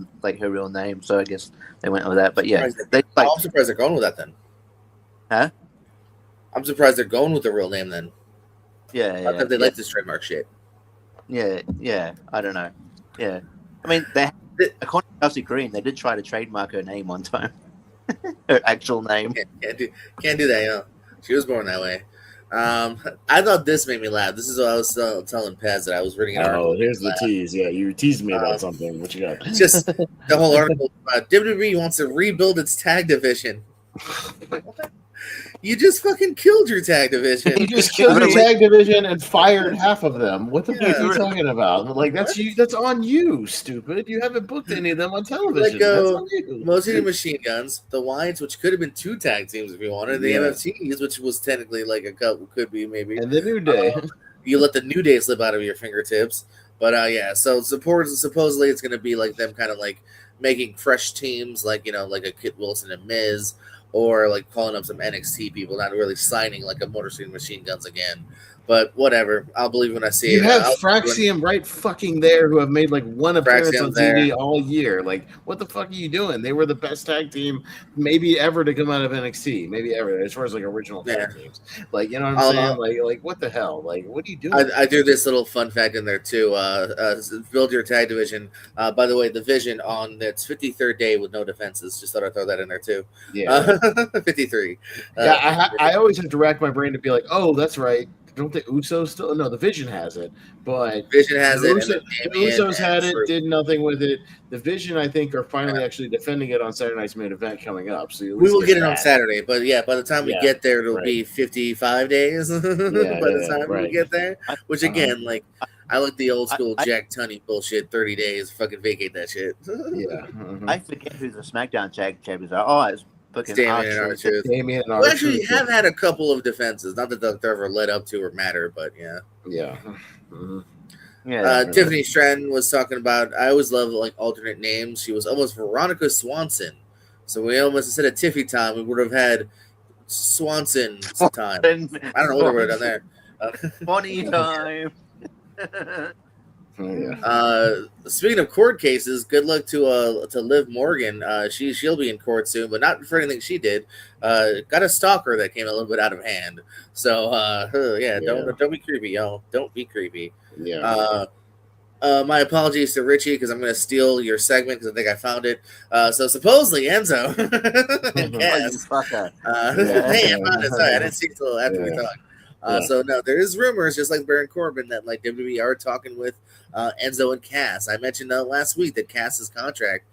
name, so I guess they went with that. But yeah, I'm surprised they're going with that then. Huh? I'm surprised they're going with the real name then. Yeah. They like this trademark shit. Yeah. I don't know. Yeah, I mean, according to Chelsea Green, they did try to trademark her name one time. Her actual name. Can't do that. She was born that way. I thought this made me laugh. This is what I was telling Pez that I was reading an article. Oh, here's the tease. Yeah, you teased me about something. What you got? Just the whole article. WWE wants to rebuild its tag division. You just fucking killed your tag division. You just killed your tag division and fired half of them. What the fuck are you talking about? Like, that's you. That's on you, stupid. You haven't booked any of them on television. That's on you. Mostly the Machine Guns, the Wyatts, which could have been 2 tag teams if you wanted, the MFTs, which was technically like a couple, could be maybe, and the New Day. You let the New Day slip out of your fingertips, but so supposedly it's going to be like them kind of like making fresh teams, like like a Kit Wilson and Miz. Or like calling up some NXT people, not really signing like a Motor City Machine Guns again. But whatever, I'll believe when I see it. You have Fraxium right fucking there, who have made like one appearance on TV all year. Like, what the fuck are you doing? They were the best tag team maybe ever to come out of NXT, maybe ever, as far as like original tag teams. Like, you know what I'm saying? Like what the hell? Like, what are you doing? I do this little fun fact in there too. Build your tag division. By the way, the Vision on its 53rd day with no defenses. Just thought I'd throw that in there too. Yeah, 53. I always have to rack my brain to be like, oh, that's right. Don't the Usos still? No, the Vision has it, but Vision has it. The Usos had it, did nothing with it. The Vision, I think, are finally actually defending it on Saturday night's main event coming up. So we will get it on Saturday, but by the time we get there, it'll be 55 days. By the time we get there, which again, like I like the old school Jack Tunney bullshit. 30 days, fucking vacate that shit. I forget who the SmackDown tag champions are. It's Damien and R-Truth. We actually have had a couple of defenses. Not that they're ever led up to or matter, but yeah. Tiffany Stratton was talking about. I always love like alternate names. She was almost Veronica Swanson, so we almost instead of Tiffy time, we would have had Swanson time. I don't know what we would have done there. Funny time. Speaking of court cases, good luck to Liv Morgan. She'll be in court soon, but not for anything she did. Got a stalker that came a little bit out of hand. So don't be creepy, y'all. Don't be creepy. My apologies to Richie because I'm going to steal your segment because I think I found it. So supposedly Enzo and Cass. Hey, I found it. Sorry, I didn't see it until after we talked. So no, there is rumors, just like Baron Corbin, that like WWE are talking with Enzo and Cass. I mentioned last week that Cass's contract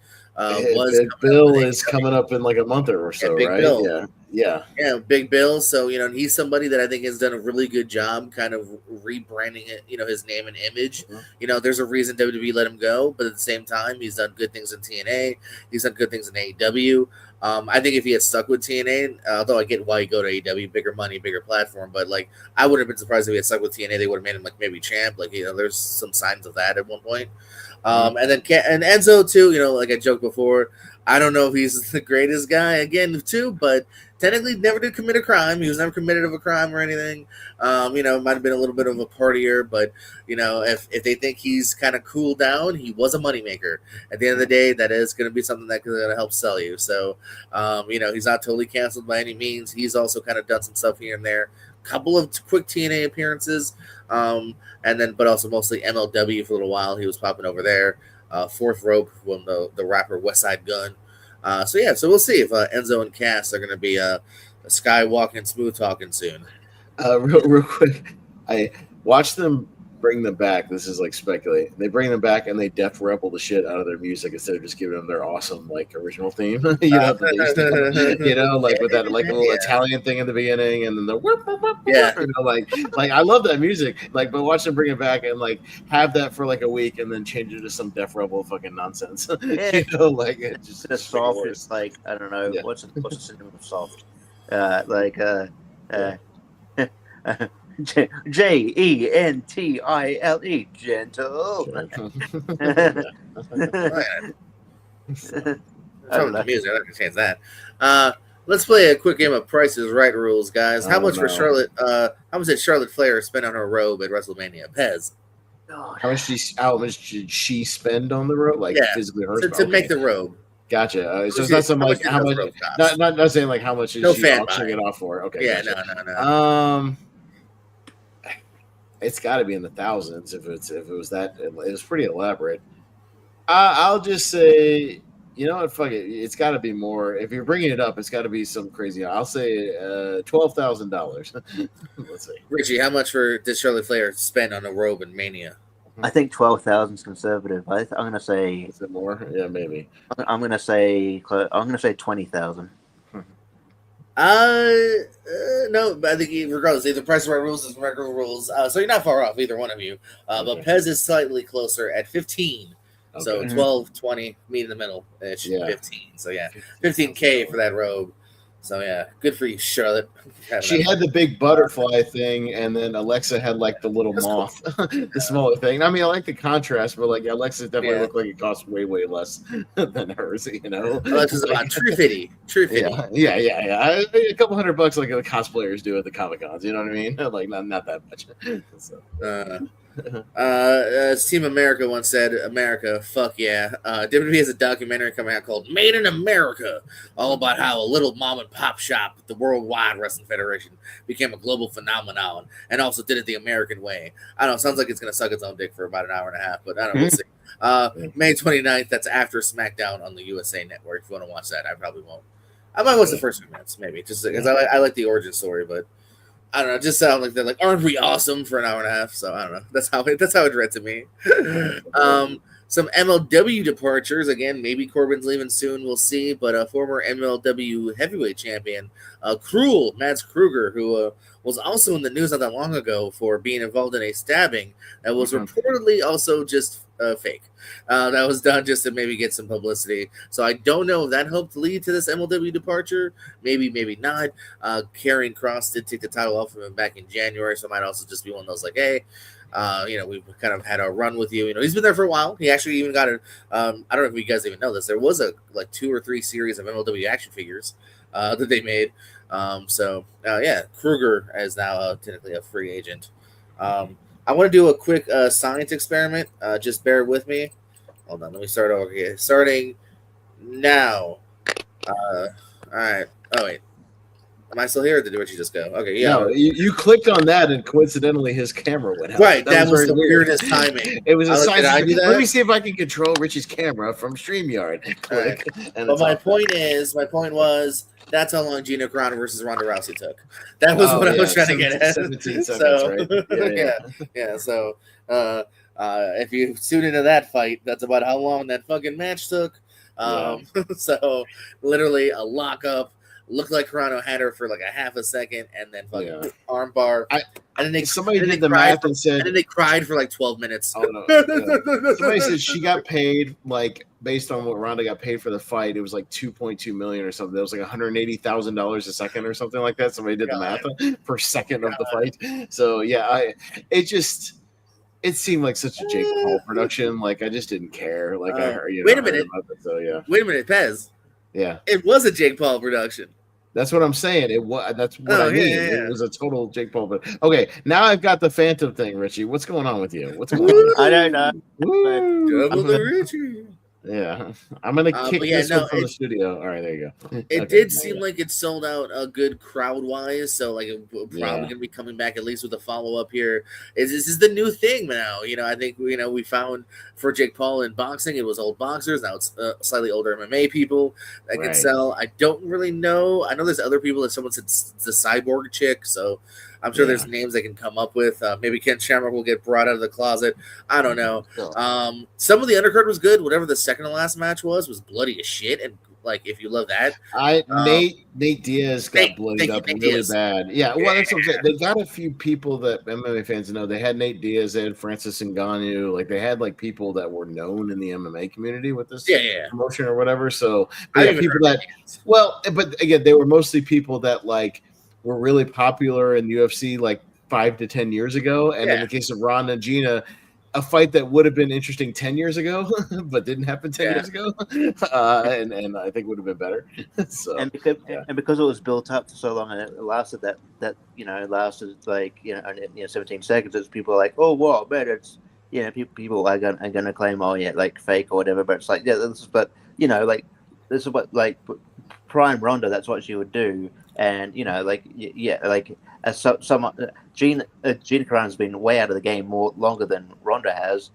Bill is coming up in like a month or so, right? Bill. Yeah, Big Bill. So he's somebody that I think has done a really good job, kind of rebranding it. His name and image. There's a reason WWE let him go, but at the same time, he's done good things in TNA. He's done good things in AEW. I think if he had stuck with TNA, although I get why you go to AEW, bigger money, bigger platform, but like I wouldn't have been surprised if he had stuck with TNA. They would have made him like maybe champ. Like there's some signs of that at one point. And then Enzo too. Like I joked before, I don't know if he's the greatest guy again too, but technically never did commit a crime. He was never committed of a crime or anything. It might have been a little bit of a partier, but if they think he's kind of cooled down, he was a moneymaker. At the end of the day, that is going to be something that's going to help sell you. So, he's not totally canceled by any means. He's also kind of done some stuff here and there. Couple of quick TNA appearances, but also mostly MLW for a little while. He was popping over there. Fourth Rope when the rapper Westside Gun. So we'll see if Enzo and Cass are going to be skywalking, smooth talking soon. Real quick, I watched them bring them back. This is like speculating. They bring them back and they Def Rebel the shit out of their music instead of just giving them their awesome like original theme. With that like a little Italian thing in the beginning and then the like I love that music. Like, but watch them bring it back and like have that for like a week and then change it to some Def Rebel fucking nonsense. Like it just the soft is like I don't know what's the synonym of soft. Gentile, gentle. From the music, I can change that. Let's play a quick game of Prices Right rules, guys. How much for Charlotte? How much did Charlotte Flair spend on her robe at WrestleMania? Pez. How much did she spend on the robe? Like physically hers to make the robe. Gotcha. So it's not something like how much. Not saying like how much is she auctioning it off for. Okay. Yeah. Gotcha. No. It's got to be in the thousands if it was that. It was pretty elaborate. I'll just say, fuck it. It's got to be more. If you're bringing it up, it's got to be some crazy. I'll say $12,000. Let's see. Richie, how much did Charlotte Flair spend on a robe in Mania? I think 12,000 is conservative. I'm gonna say. Is it more? Yeah, maybe. I'm gonna say 20,000. No, I think regardless, either Price Right rules is regular rules. So you're not far off, either one of you. But Pez is slightly closer at 15. Okay. So 12, 20, meet in the middle. 15. So 15K for that robe. So good for you, Charlotte. She had the big butterfly thing, and then Alexa had like the little moth, the smaller thing. I mean, I like the contrast, but like Alexa definitely looked like it cost way less than hers. Alexa's about true fitty. Yeah. A couple $100 like the cosplayers do at the Comic Cons. You know what I mean? Like not that much. So. As Team America once said, America, fuck yeah. WWE has a documentary coming out called Made in America, all about how a little mom and pop shop at the Worldwide Wrestling Federation became a global phenomenon and also did it the American way. I don't know, sounds like it's going to suck its own dick for about an hour and a half, but I don't know, we'll see. May 29th, that's after SmackDown on the USA Network. If you want to watch that, I probably won't. I might watch the first few minutes, maybe, just because I like the origin story, but I don't know. Just sound like they're like, aren't we awesome for an hour and a half? So I don't know. That's how it read to me. Some MLW departures again. Maybe Corbin's leaving soon. We'll see. But former MLW heavyweight champion, Cruel Mads Kruger, who was also in the news not that long ago for being involved in a stabbing that was reportedly also just fake. That was done just to maybe get some publicity. So I don't know if that helped lead to this MLW departure. Maybe not. Karrion Kross did take the title off of him back in January, so it might also just be one of those like, hey, we've kind of had a run with you. He's been there for a while. He actually even got I don't know if you guys even know this. There was a 2 or 3 series of MLW action figures that they made. Kruger is now technically a free agent. I want to do a quick science experiment. Just bear with me. Hold on. Let me start over here. Starting now. All right. Oh, wait. Am I still here or did Richie just go? Okay, yeah. No, you clicked on that and coincidentally his camera went out. Right, that was the weirdest timing. It was a sign. Let me see if I can control Richie's camera from StreamYard. Click. Right. But my point was, that's how long Gina Carano versus Ronda Rousey took. That was what I was trying to get at. 17 seconds, right? Yeah. So if you tune into that fight, that's about how long that fucking match took. So literally a lockup looked like Carano had her for like a half a second, and then fucking armbar. And then somebody did the math and said, and then they cried for like 12 minutes. Oh, no. Somebody said she got paid like based on what Ronda got paid for the fight. It was like $2.2 million or something. It was like $180,000 a second or something like that. Somebody did the math per second of the fight. So it seemed like such a Jake Paul production. Like I just didn't care. Like I heard, wait a minute. Wait a minute, Pez. Yeah, it was a Jake Paul production. That's what I'm saying. It was. That's what I mean. Yeah. It was a total Jake Paul. But okay, now I've got the Phantom thing, Richie. What's going on with you? What's going on? I don't know. Double the Richie. Yeah, I'm gonna kick this one from the studio. All right, there you go. It did seem like it sold out a good crowd wise, so like it's probably gonna be coming back at least with a follow up here. This is the new thing now. I think we found for Jake Paul in boxing, it was old boxers. Now it's slightly older MMA people that can sell. I don't really know. I know there's other people that someone said it's the cyborg chick, so I'm sure there's names they can come up with. Maybe Ken Shamrock will get brought out of the closet. I don't know. Some of the undercard was good. Whatever the second to last match was bloody as shit. And like, if you love that, Nate Diaz got bloodied up really bad. Yeah, well, that's what I'm saying. They got a few people that MMA fans know. They had Nate Diaz, they had Francis Ngannou. Like they had like people that were known in the MMA community with this promotion or whatever. So people that but again, they were mostly people that like were really popular in UFC like 5 to 10 years ago. And in the case of Ronda and Gina, a fight that would have been interesting 10 years ago, but didn't happen 10 years ago. And I think would have been better. So, and because it was built up for so long and it lasted that lasted like 17 seconds, as people are like, oh wow, man, it's people are gonna claim like fake or whatever, but it's like this is what like prime Ronda, that's what she would do. And Gina Carano's been way out of the game longer than Ronda has.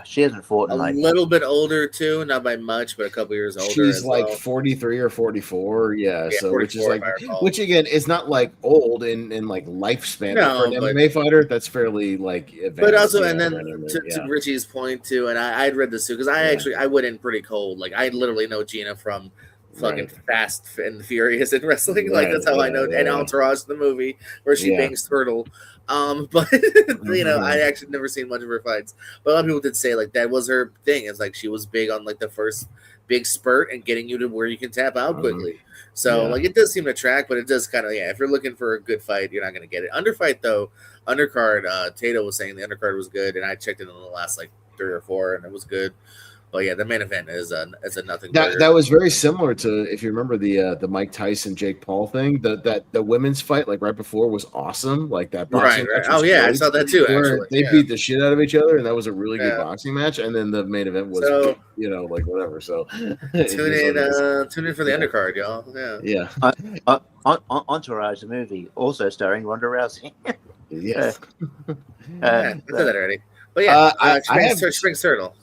She hasn't fought in a little bit older too, not by much, but a couple years older. She's like 43 or 44, so which is like, which again is not like old in like lifespan for an MMA fighter. That's fairly like advanced. But also, and then to Richie's point too, and I'd read this too because I went in pretty cold. Like I literally know Gina from fucking Fast and Furious in wrestling. Like that's how I know. And Entourage, the movie where she bangs Turtle. But I actually never seen much of her fights. But a lot of people did say like that was her thing. It's like she was big on like the first big spurt and getting you to where you can tap out quickly. So like it does seem to track, but it does kind of if you're looking for a good fight, you're not going to get it. Underfight though, undercard. Tato was saying the undercard was good, and I checked it in the last like 3 or 4, and it was good. But the main event is a nothing. That was very similar to, if you remember the Mike Tyson Jake Paul thing. The women's fight like right before was awesome. Like that boxing match. Oh yeah, I saw that too. Actually, they beat the shit out of each other, and that was a really good boxing match. And then the main event was like whatever. So tune in for the undercard, y'all. Entourage, the movie, also starring Ronda Rousey. Yes, I said that already. But Spring Turtle.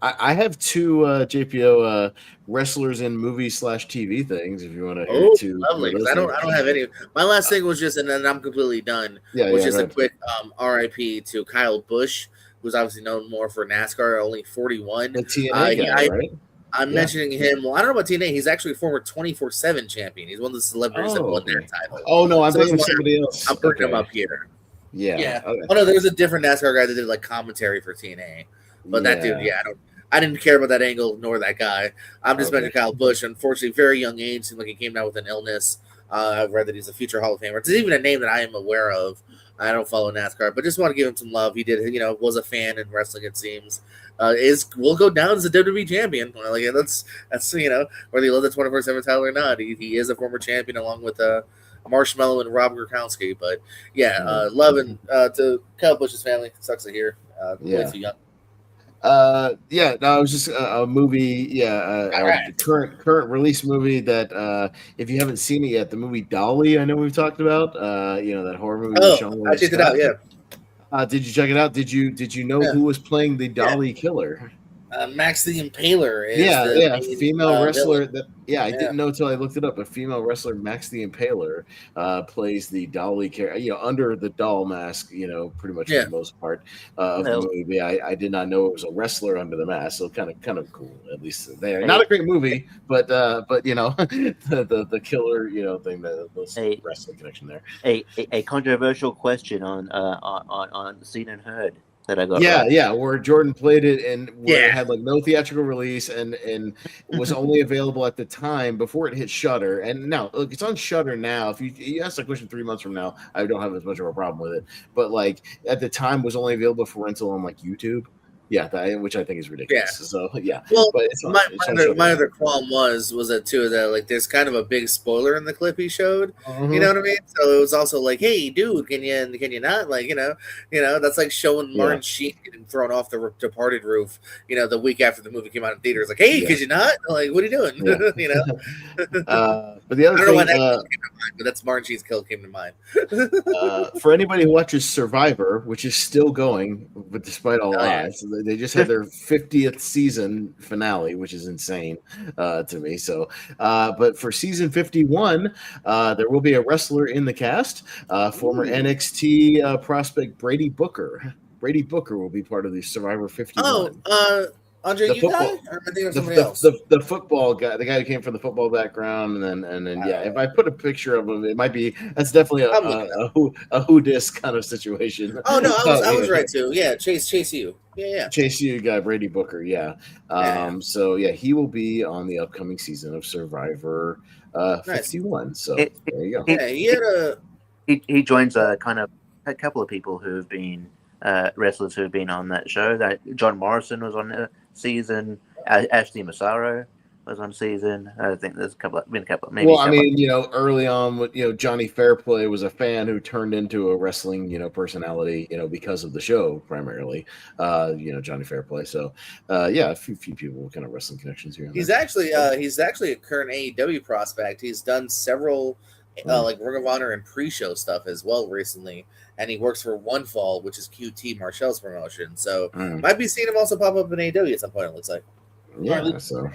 I have 2 JPO wrestlers in movie/TV things. If you want to hear lovely. I don't have any. My last thing was just, and then I'm completely done. Was just a quick RIP to Kyle Busch, who's obviously known more for NASCAR. Only 41. The TNA guy, right? I'm mentioning him. Well, I don't know about TNA. He's actually a former 24/7 champion. He's one of the celebrities that won that title. Oh no, I'm thinking of somebody else. I'm putting him up here. Yeah. Okay. Oh no, there was a different NASCAR guy that did like commentary for TNA. But that dude, I didn't care about that angle nor that guy. I'm just mentioning Kyle Busch. Unfortunately, very young age. Seemed like he came down with an illness. I've read that he's a future Hall of Famer. It's even a name that I am aware of. I don't follow NASCAR, but just want to give him some love. He did, was a fan in wrestling. It seems will go down as a WWE champion. Like that's whether you love the 24/7 title or not. He is a former champion along with Marshmallow and Rob Gronkowski. But love and to Kyle Busch's family. Sucks to hear. Way too young. It was just a movie, current release movie that if you haven't seen it yet, the movie Dolly, I know we've talked about, that horror movie. I checked it out, did you check it out? Did you know who was playing the Dolly killer? Max the Impaler is female wrestler. I didn't know until I looked it up. A female wrestler, Max the Impaler, plays the dolly character, under the doll mask, pretty much for the most part of the movie. I did not know it was a wrestler under the mask, so kind of cool, at least there. Not a great movie, but the killer, thing, the wrestling connection there. A controversial question on Seen and Heard. That I got where Jordan played it and where it had like no theatrical release and was only available at the time before it hit Shudder. And now look, it's on Shudder now. If you ask that question 3 months from now, I don't have as much of a problem with it. But like at the time, was only available for rental on like YouTube. Which I think is ridiculous. So Well, but my other qualm was that too, that like there's kind of a big spoiler in the clip he showed. Mm-hmm. You know what I mean? So it was also like, hey, dude, can you not, like, that's like showing Martin Sheen getting thrown off the Departed roof, the week after the movie came out in theaters. Like, hey, could you not? Like, what are you doing? But the other thing, but that's Martin Sheen's kill came to mind. For anybody who watches Survivor, which is still going, but despite all odds. They just had their 50th season finale, which is insane to me. So, but for season 51, there will be a wrestler in the cast, former NXT prospect Brady Booker. Brady Booker will be part of the Survivor 51. Andre, you guy? Or I think it was somebody else. The football guy, the guy who came from the football background, and then if I put a picture of him, it might be that's definitely a who dis kind of situation. Oh no, I was right too. Yeah, Chase U. Yeah. Chase U guy, Brady Booker. So he will be on the upcoming season of Survivor 51. So there you go. He joins a couple of people who have been wrestlers who have been on that show. That John Morrison was on the season. Ashley Massaro was on season. I think there's a couple. Early on, with Johnny Fairplay was a fan who turned into a wrestling personality because of the show primarily. Johnny Fairplay. So a few people with kind of wrestling connections here. He's actually a current AEW prospect. He's done several like Ring of Honor and pre-show stuff as well recently. And he works for One Fall, which is QT Marshall's promotion. So might be seeing him also pop up in AEW at some point, it looks like. Yeah, so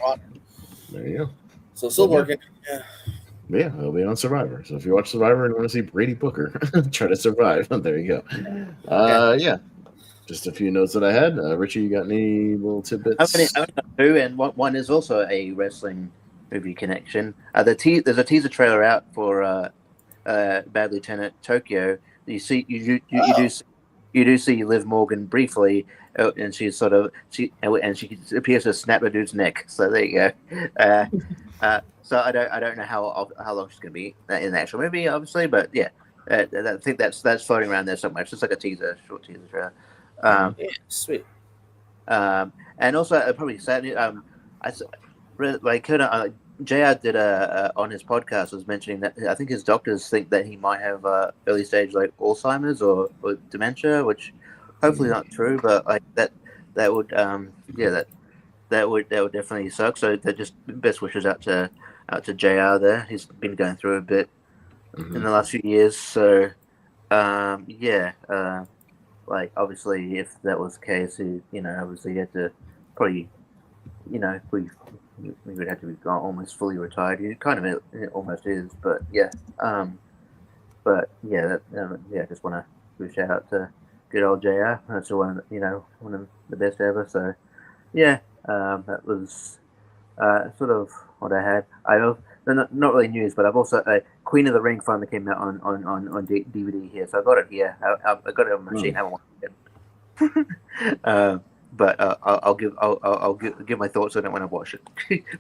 there you go. So still working. Yeah, he'll be on Survivor. So if you watch Survivor and want to see Brady Booker try to survive, there you go. Just a few notes that I had. Richie, you got any little tidbits? I've got two, and one is also a wrestling movie connection. There's a teaser trailer out for Bad Lieutenant Tokyo. You do see Liv Morgan briefly, and she appears to snap a dude's neck. So there you go. So I don't know how long she's gonna be in the actual movie, obviously, but I think that's floating around there somewhere. It's just like a short teaser trailer. Sweet. And also probably sadly, JR did on his podcast was mentioning that I think his doctors think that he might have early stage like Alzheimer's or dementia, which hopefully not true, but like that would that would definitely suck. So they're just best wishes out to JR there. He's been going through a bit in the last few years. So like obviously if that was the case, obviously you had to probably we would have to be almost fully retired. It kind of almost is, but just want to give a shout out to good old JR. That's one of the best ever. So that was sort of what I had. Not really news, but I've also Queen of the Ring finally came out on DVD here, so I got it here. I got it on my machine. I haven't watched it. But I'll give my thoughts on it when I watch it.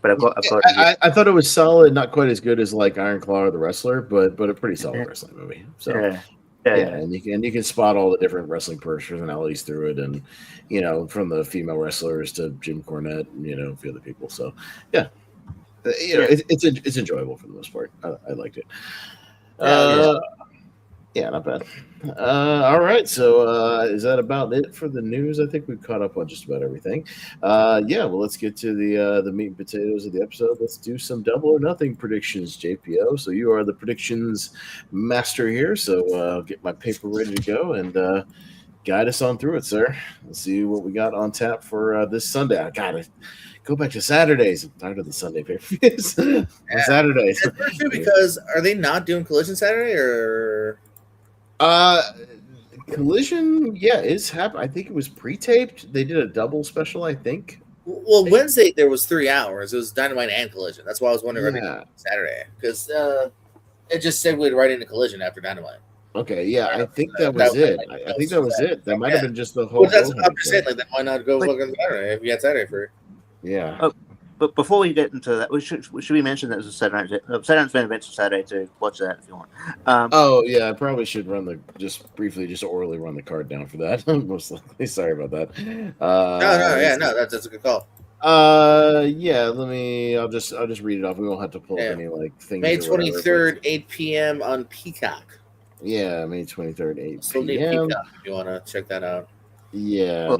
But I've got it. I thought it was solid, not quite as good as like Iron Claw or The Wrestler, but a pretty solid wrestling movie. So and you can spot all the different wrestling personalities through it, and from the female wrestlers to Jim Cornette, and a few other people. So it's enjoyable for the most part. I liked it. Yeah, not bad. All right, so is that about it for the news? I think we've caught up on just about everything. Well, let's get to the meat and potatoes of the episode. Let's do some double or nothing predictions, JPO. So you are the predictions master here, so I'll get my paper ready to go, and guide us on through it, sir. Let's see what we got on tap for this Sunday. I gotta go back to Saturdays. I'm tired of the Sunday pay-per-views on Saturdays. That's true, because are they not doing Collision Saturday or? Collision, yeah, is happening. I think it was pre-taped. They did a double special, I think. Well, Wednesday there was 3 hours. It was Dynamite and Collision. That's why I was wondering Saturday, because it just segued right into Collision after Dynamite. Okay, yeah, I think that was it. I think that was it. That might have been just the whole. Well, that's what I'm saying. Like, that might not go fucking Saturday if you had Saturday free. Yeah. Oh, but before we get into that, should we mention that it was a Saturday main event Saturday to watch that if you want. Oh yeah, I probably should just orally run the card down for that. Most likely. Sorry about that. No, that's a good call. Yeah, I'll just read it off. We won't have to pull up any like things. May 23rd, 8 p.m. on Peacock. Yeah, May 23rd, 8 Still need Peacock if you want to check that out. Yeah.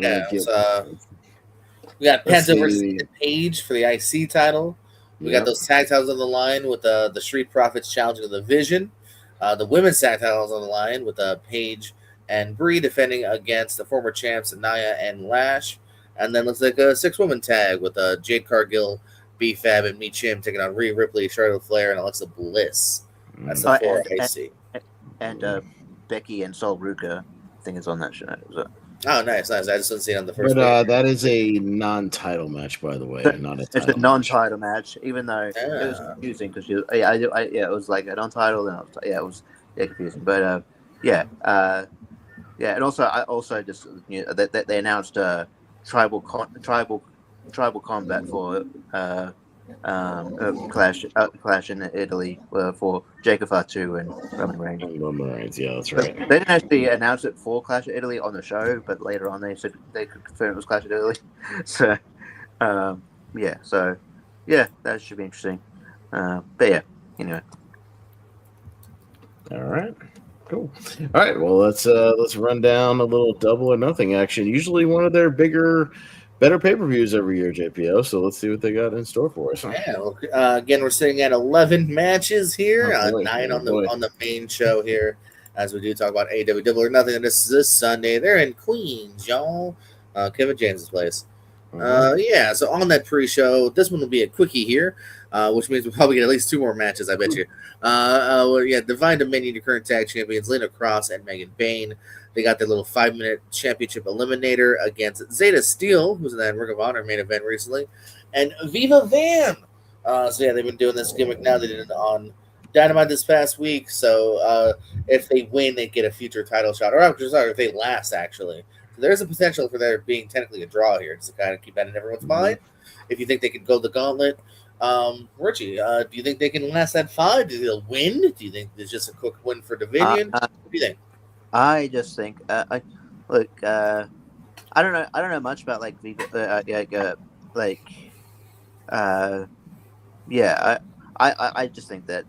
We got Penta versus Page for the IC title. We got those tag titles on the line with the Street Profits challenging the Vision. The women's tag titles on the line with Page and Bree defending against the former champs Nia and Lash. And then looks like a 6-woman tag with Jade Cargill, B-Fab, and Chim taking on Rhea Ripley, Charlotte Flair, and Alexa Bliss. That's the 4 IC. And Becky and Sol Ruka, I think, is on that show. Oh, nice. I just didn't see it on the first. But that is a non-title match, by the way. It's a non-title match, even though it was confusing because it was like a non-title, and it was confusing. But and also just they announced tribal combat for clash in Italy for Jacob Fatu and Roman Reigns. Yeah, that's right. They didn't actually announce it for Clash of Italy on the show, but later on they said they could confirm it was Clash of Italy. So, that should be interesting. But yeah, anyway. All right. Cool. All right. Well, let's run down a little Double or Nothing action. Usually one of their better pay-per-views every year, JPO. So let's see what they got in store for us. Yeah. Well, again, we're sitting at 11 matches here, 9 on the main show here, as we do talk about AEW Double or Nothing. And this Sunday, they're in Queens, y'all. Kevin James' place. So on that pre-show, this one will be a quickie here, which means we'll probably get at least 2 more matches, I bet you. Divine Dominion, your current tag champions, Lena Cross and Megan Bayne. They got their little 5-minute championship eliminator against Zeta Steel, who's in that Ring of Honor main event recently, and Viva Van. They've been doing this gimmick now. They did it on Dynamite this past week. So if they win, they get a future title shot. If they last, actually. So there's a potential for there being technically a draw here, just to kind of keep that in everyone's mind. If you think they could go the gauntlet. Richie, do you think they can last that 5? Do you think they'll win? Do you think it's just a quick win for Dominion? What do you think? I just think, I don't know much about I just think that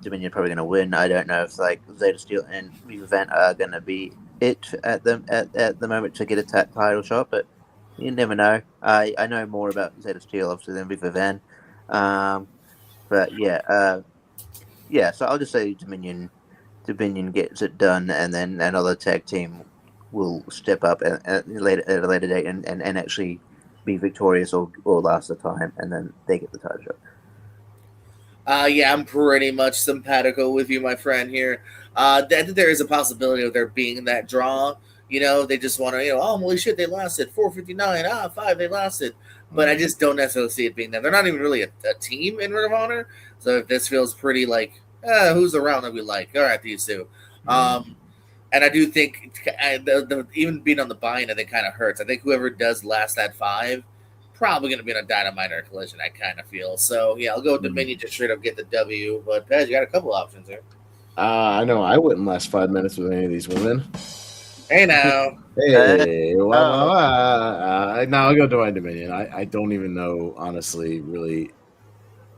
Dominion are probably going to win. I don't know if Zeta Steel and Viva Van are going to be it at the moment to get a title shot, but you never know. I know more about Zeta Steel obviously than Viva Van, so I'll just say Dominion gets it done, and then another tag team will step up at a later date and actually be victorious or last the time, and then they get the title shot. I'm pretty much simpatico with you, my friend, here. I think there is a possibility of there being that draw. They just want to, holy shit, they lasted 459, 5, they lasted. But I just don't necessarily see it being that. They're not even really a team in Ring of Honor. So if this feels pretty like, who's around that we like? All right, these two. And I do think even being on the buy-in, I think kind of hurts. I think whoever does last that 5, probably going to be on a Dynamite or a Collision, I kind of feel. So, I'll go with Dominion to straight up get the W. But, Pez, you got a couple options here. I know I wouldn't last 5 minutes with any of these women. Hey, now. No, I'll go Divine Dominion. I don't even know, honestly, really,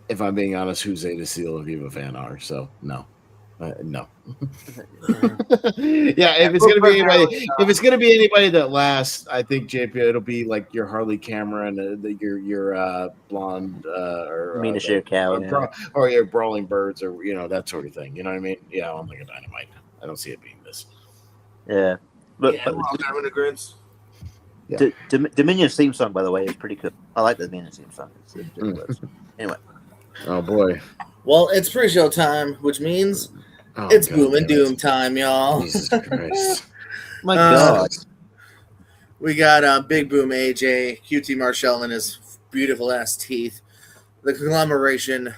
if I'm being honest, who Zeta Steel and Viva Fan are. So, no. No. If it's gonna be anybody that lasts, I think JP it'll be like your Harley Cameron, your blonde or Mina Shirakawa, or your Brawling Birds, or that sort of thing. You know what I mean? Yeah, I'm like a Dynamite. I don't see it being this. Yeah. But I'm in agreement. Yeah. Dominion's theme song, by the way, is pretty cool. I like the Dominion theme song. Anyway. Oh boy. Well, it's pre-show time, which means it's Boom and Doom time, y'all. Jesus Christ. My God. We got Big Boom AJ, QT Marshall and his beautiful ass teeth. The conglomeration,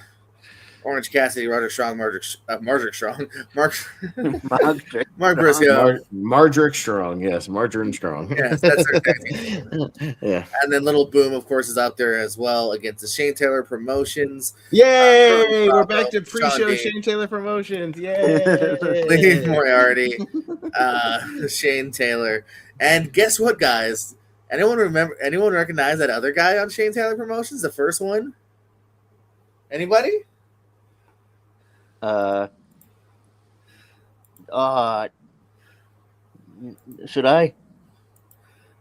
Orange Cassidy, Roderick Strong, Mark Briscoe. Marjorie Strong, yes. Margarine Strong. Yes, that's their tag team. Yeah. And then Little Boom, of course, is out there as well against the Shane Taylor Promotions. Yay! We're back to pre-show Shane Taylor Promotions. Yay! Lee Moriarty, Shane Taylor. And guess what, guys? Anyone recognize that other guy on Shane Taylor Promotions, the first one? Anybody? Should I?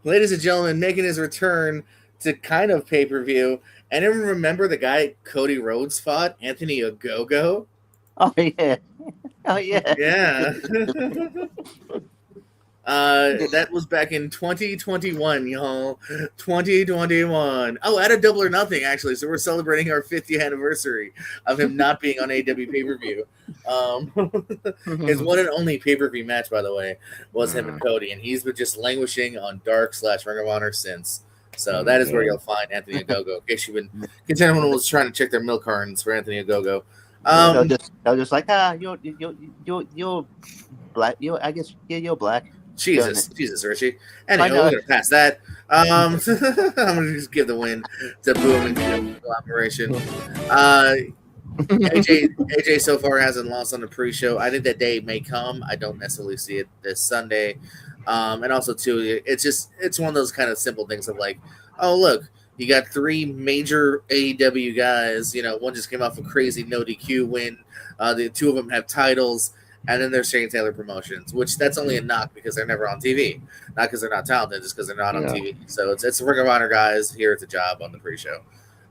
Ladies and gentlemen, making his return to kind of pay-per-view. Anyone remember the guy Cody Rhodes fought, Anthony Ogogo? Oh yeah. Oh yeah. Yeah. That was back in 2021, y'all. 2021. Oh, at a Double or Nothing, actually. So we're celebrating our 50th anniversary of him not being on AEW pay-per-view. His one and only pay-per-view match, by the way, was him and Cody, and he's been just languishing on Dark/Ring of Honor since. So that is where you'll find Anthony Ogogo. In case you've been anyone was trying to check their milk cartons for Anthony Ogogo. They'll just like, you're black. You're black. Jesus, Richie. Anyway, we're gonna pass that. I'm gonna just give the win to Boom and conglomeration. AJ so far hasn't lost on the pre-show. I think that day may come. I don't necessarily see it this Sunday. And also too, it's one of those kind of simple things of like, oh look, you got three major AEW guys. You know, one just came off a crazy no DQ win. The two of them have titles. And then there's Shane Taylor Promotions, which that's only a knock because they're never on TV. Not because they're not talented, just because they're not on TV. So it's Ring of Honor guys here at the job on the pre-show.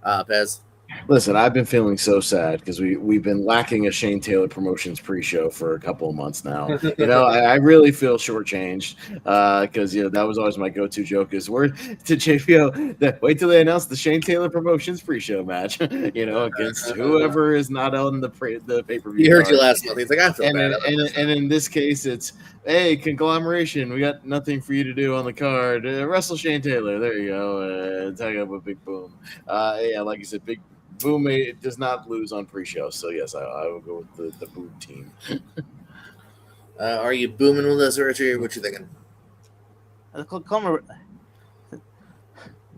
Pez? Listen, I've been feeling so sad because we've been lacking a Shane Taylor Promotions pre-show for a couple of months now. You know, I really feel shortchanged because that was always my go-to joke is wait till they announce the Shane Taylor Promotions pre-show match. Against whoever is not on the pay-per-view. He heard you last month. He's like, I feel bad. And in this case, it's hey conglomeration. We got nothing for you to do on the card. Wrestle Shane Taylor. There you go. Tag up with Big Boom. Like you said, Big Boom does not lose on pre-show, so yes, I will go with the Boom team. Are you booming with us, Richie? What you thinking?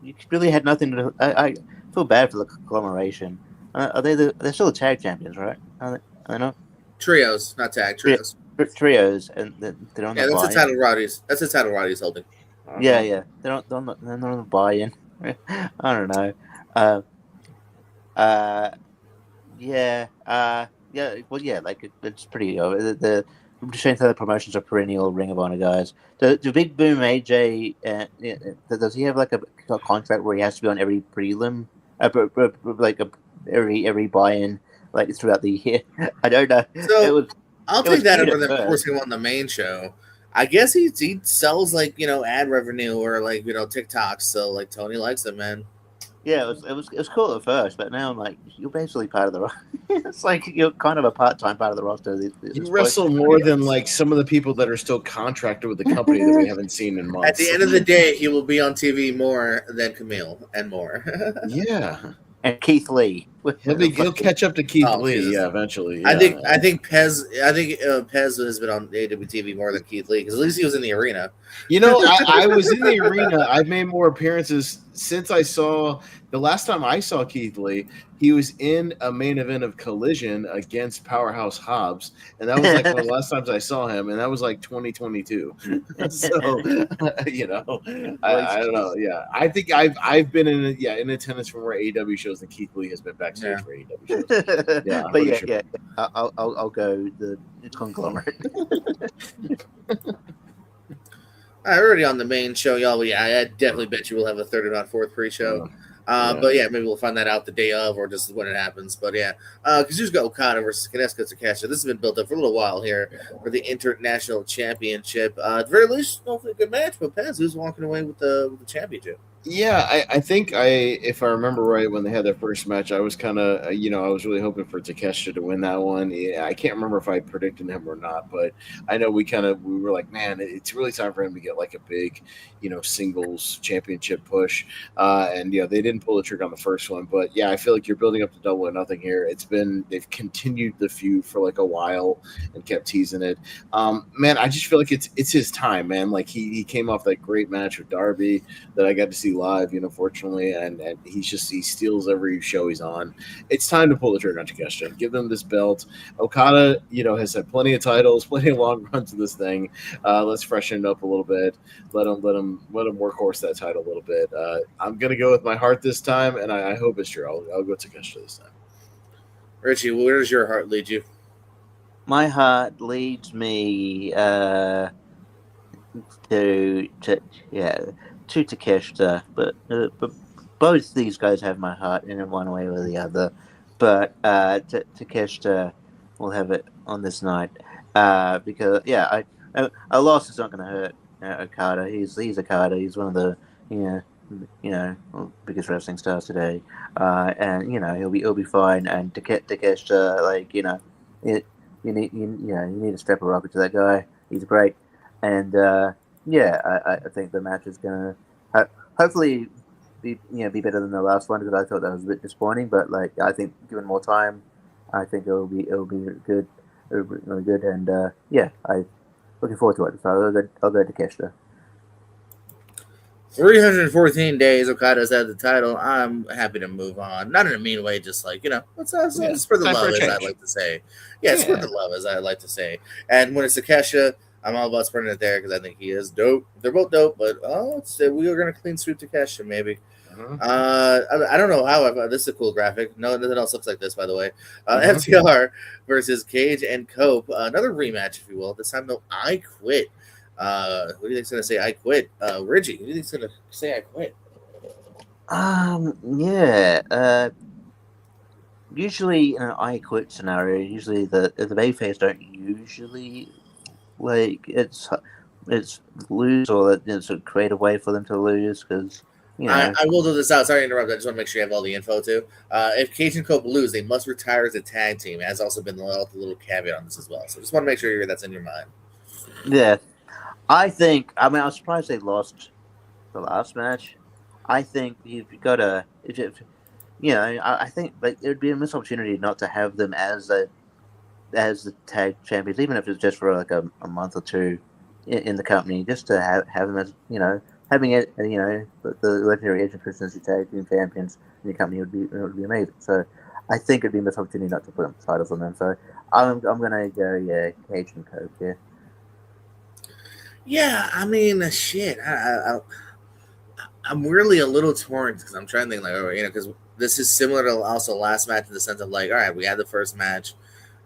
You really had nothing to do. I feel bad for the conglomeration. They're still the tag champions, right? Are they not? Trios, not tag trios. Trios, and they're on the that's the title Roddy's. That's the title Roddy's holding. Yeah. They're not on the buy-in. I don't know. It's pretty. The Shane Taylor Promotions are perennial Ring of Honor guys. The Big Boom AJ, does he have like a contract where he has to be on every prelim, every buy-in, like throughout the year? I don't know. So I'll take that over than forcing him on the main show. I guess he sells ad revenue or TikToks, so Tony likes them, man. Yeah, it was cool at first, but now I'm like, you're basically part of the roster. It's like you're kind of a part-time part of the roster. You wrestle more than some of the people that are still contracted with the company that we haven't seen in months. At the end of the day, he will be on TV more than Camille and more. Yeah. And Keith Lee. He'll catch up to Keith Lee, eventually. Yeah. I think Pez has been on AEW TV more than Keith Lee because at least he was in the arena. I was in the arena. I've made more appearances since I saw the last time I saw Keith Lee. He was in a main event of Collision against Powerhouse Hobbs, and that was one of the last times I saw him, and that was 2022. So, I don't know. Yeah, I think I've been in attendance for more AEW shows than Keith Lee has been backstage for AEW shows. Yeah, but I'll go the conglomerate. Already on the main show, y'all. I definitely bet you we'll have a third, if not fourth pre-show. But yeah, maybe we'll find that out the day of or just when it happens. But yeah, because you just got Okada versus Kaneska Takeshita. This has been built up for a little while here for the International Championship. At the very least, hopefully a good match. But Pez, who's walking away with the championship? Yeah, I think if I remember right, when they had their first match, I was kind of, I was really hoping for Takeshita to win that one. Yeah, I can't remember if I predicted him or not, but I know we were like, man, it's really time for him to get like a big, singles championship push. And they didn't pull the trigger on the first one, but yeah, I feel like you're building up to Double or Nothing here. They've continued the feud for like a while and kept teasing it. Man, I just feel like it's his time, man. Like he came off that great match with Darby that I got to see live, fortunately, and he steals every show he's on. It's time to pull the trigger on Takeshita and give them this belt. Okada, has had plenty of titles, plenty of long runs of this thing. Let's freshen it up a little bit. Let him workhorse that title a little bit. I'm gonna go with my heart this time, and I hope it's true. I'll go Takeshita this time. Richie, where does your heart lead you? My heart leads me to Takeshita, but both these guys have my heart in one way or the other. But Takeshita will have it on this night because a loss is not going to hurt Okada. He's Okada. He's one of the biggest wrestling stars today, and he'll be fine. And Takeshita, you need to strap a rocket to that guy. He's great, and I think the match is gonna hopefully be better than the last one, because I thought that was a bit disappointing. But I think given more time, I think it'll be good, really good, and I'm looking forward to it. So I'll go to Takeshita. 314 days Okada's had the title. I'm happy to move on. Not in a mean way, just it's for the love, as I like to say. Yeah, it's for the love, as I like to say. And when it's Takeshita, I'm all about spreading it there because I think he is dope. They're both dope, but we are going to clean sweep Takeshita, maybe. I don't know how. This is a cool graphic. No, nothing else looks like this, by the way. FTR versus Cage and Cope. Another rematch, if you will. This time, though, I quit. Who do you think's going to say I quit? Richie, who do you think's going to say I quit? Usually in an I quit scenario, usually the babyface don't usually it's lose, or it's a creative way for them to lose, because I will do this out. Sorry to interrupt. I just want to make sure you have all the info too. If Cage and Cope lose, they must retire as a tag team. It has also been a little caveat on this as well. So just want to make sure that's in your mind. Yeah. I was surprised they lost the last match. I think you've got to, I think it would be a missed opportunity not to have them as the tag champions, even if it's just for a month or two in the company, just to have them as, having it, the legendary Edge and Christian as tag team champions in your company would be amazing. So I think it'd be a missed opportunity not to put titles on them. So I'm gonna go Cage and Cope here. Yeah, I mean, shit. I'm really a little torn because I'm trying to think, because this is similar to also last match in the sense of all right, we had the first match,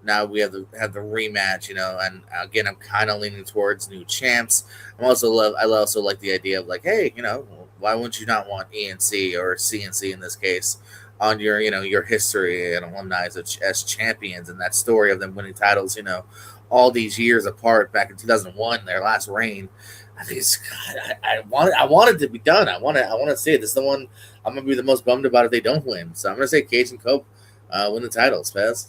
now we have the rematch, and again, I'm kind of leaning towards new champs. I also like the idea of hey, why wouldn't you not want ENC or CNC in this case on your your history and alumni as champions, and that story of them winning titles, all these years apart back in 2001, their last reign. I think it's God. I want it to be done. I want to see it. This is the one I'm gonna be the most bummed about if they don't win. So I'm gonna say Cage and Cope win the titles, Pez.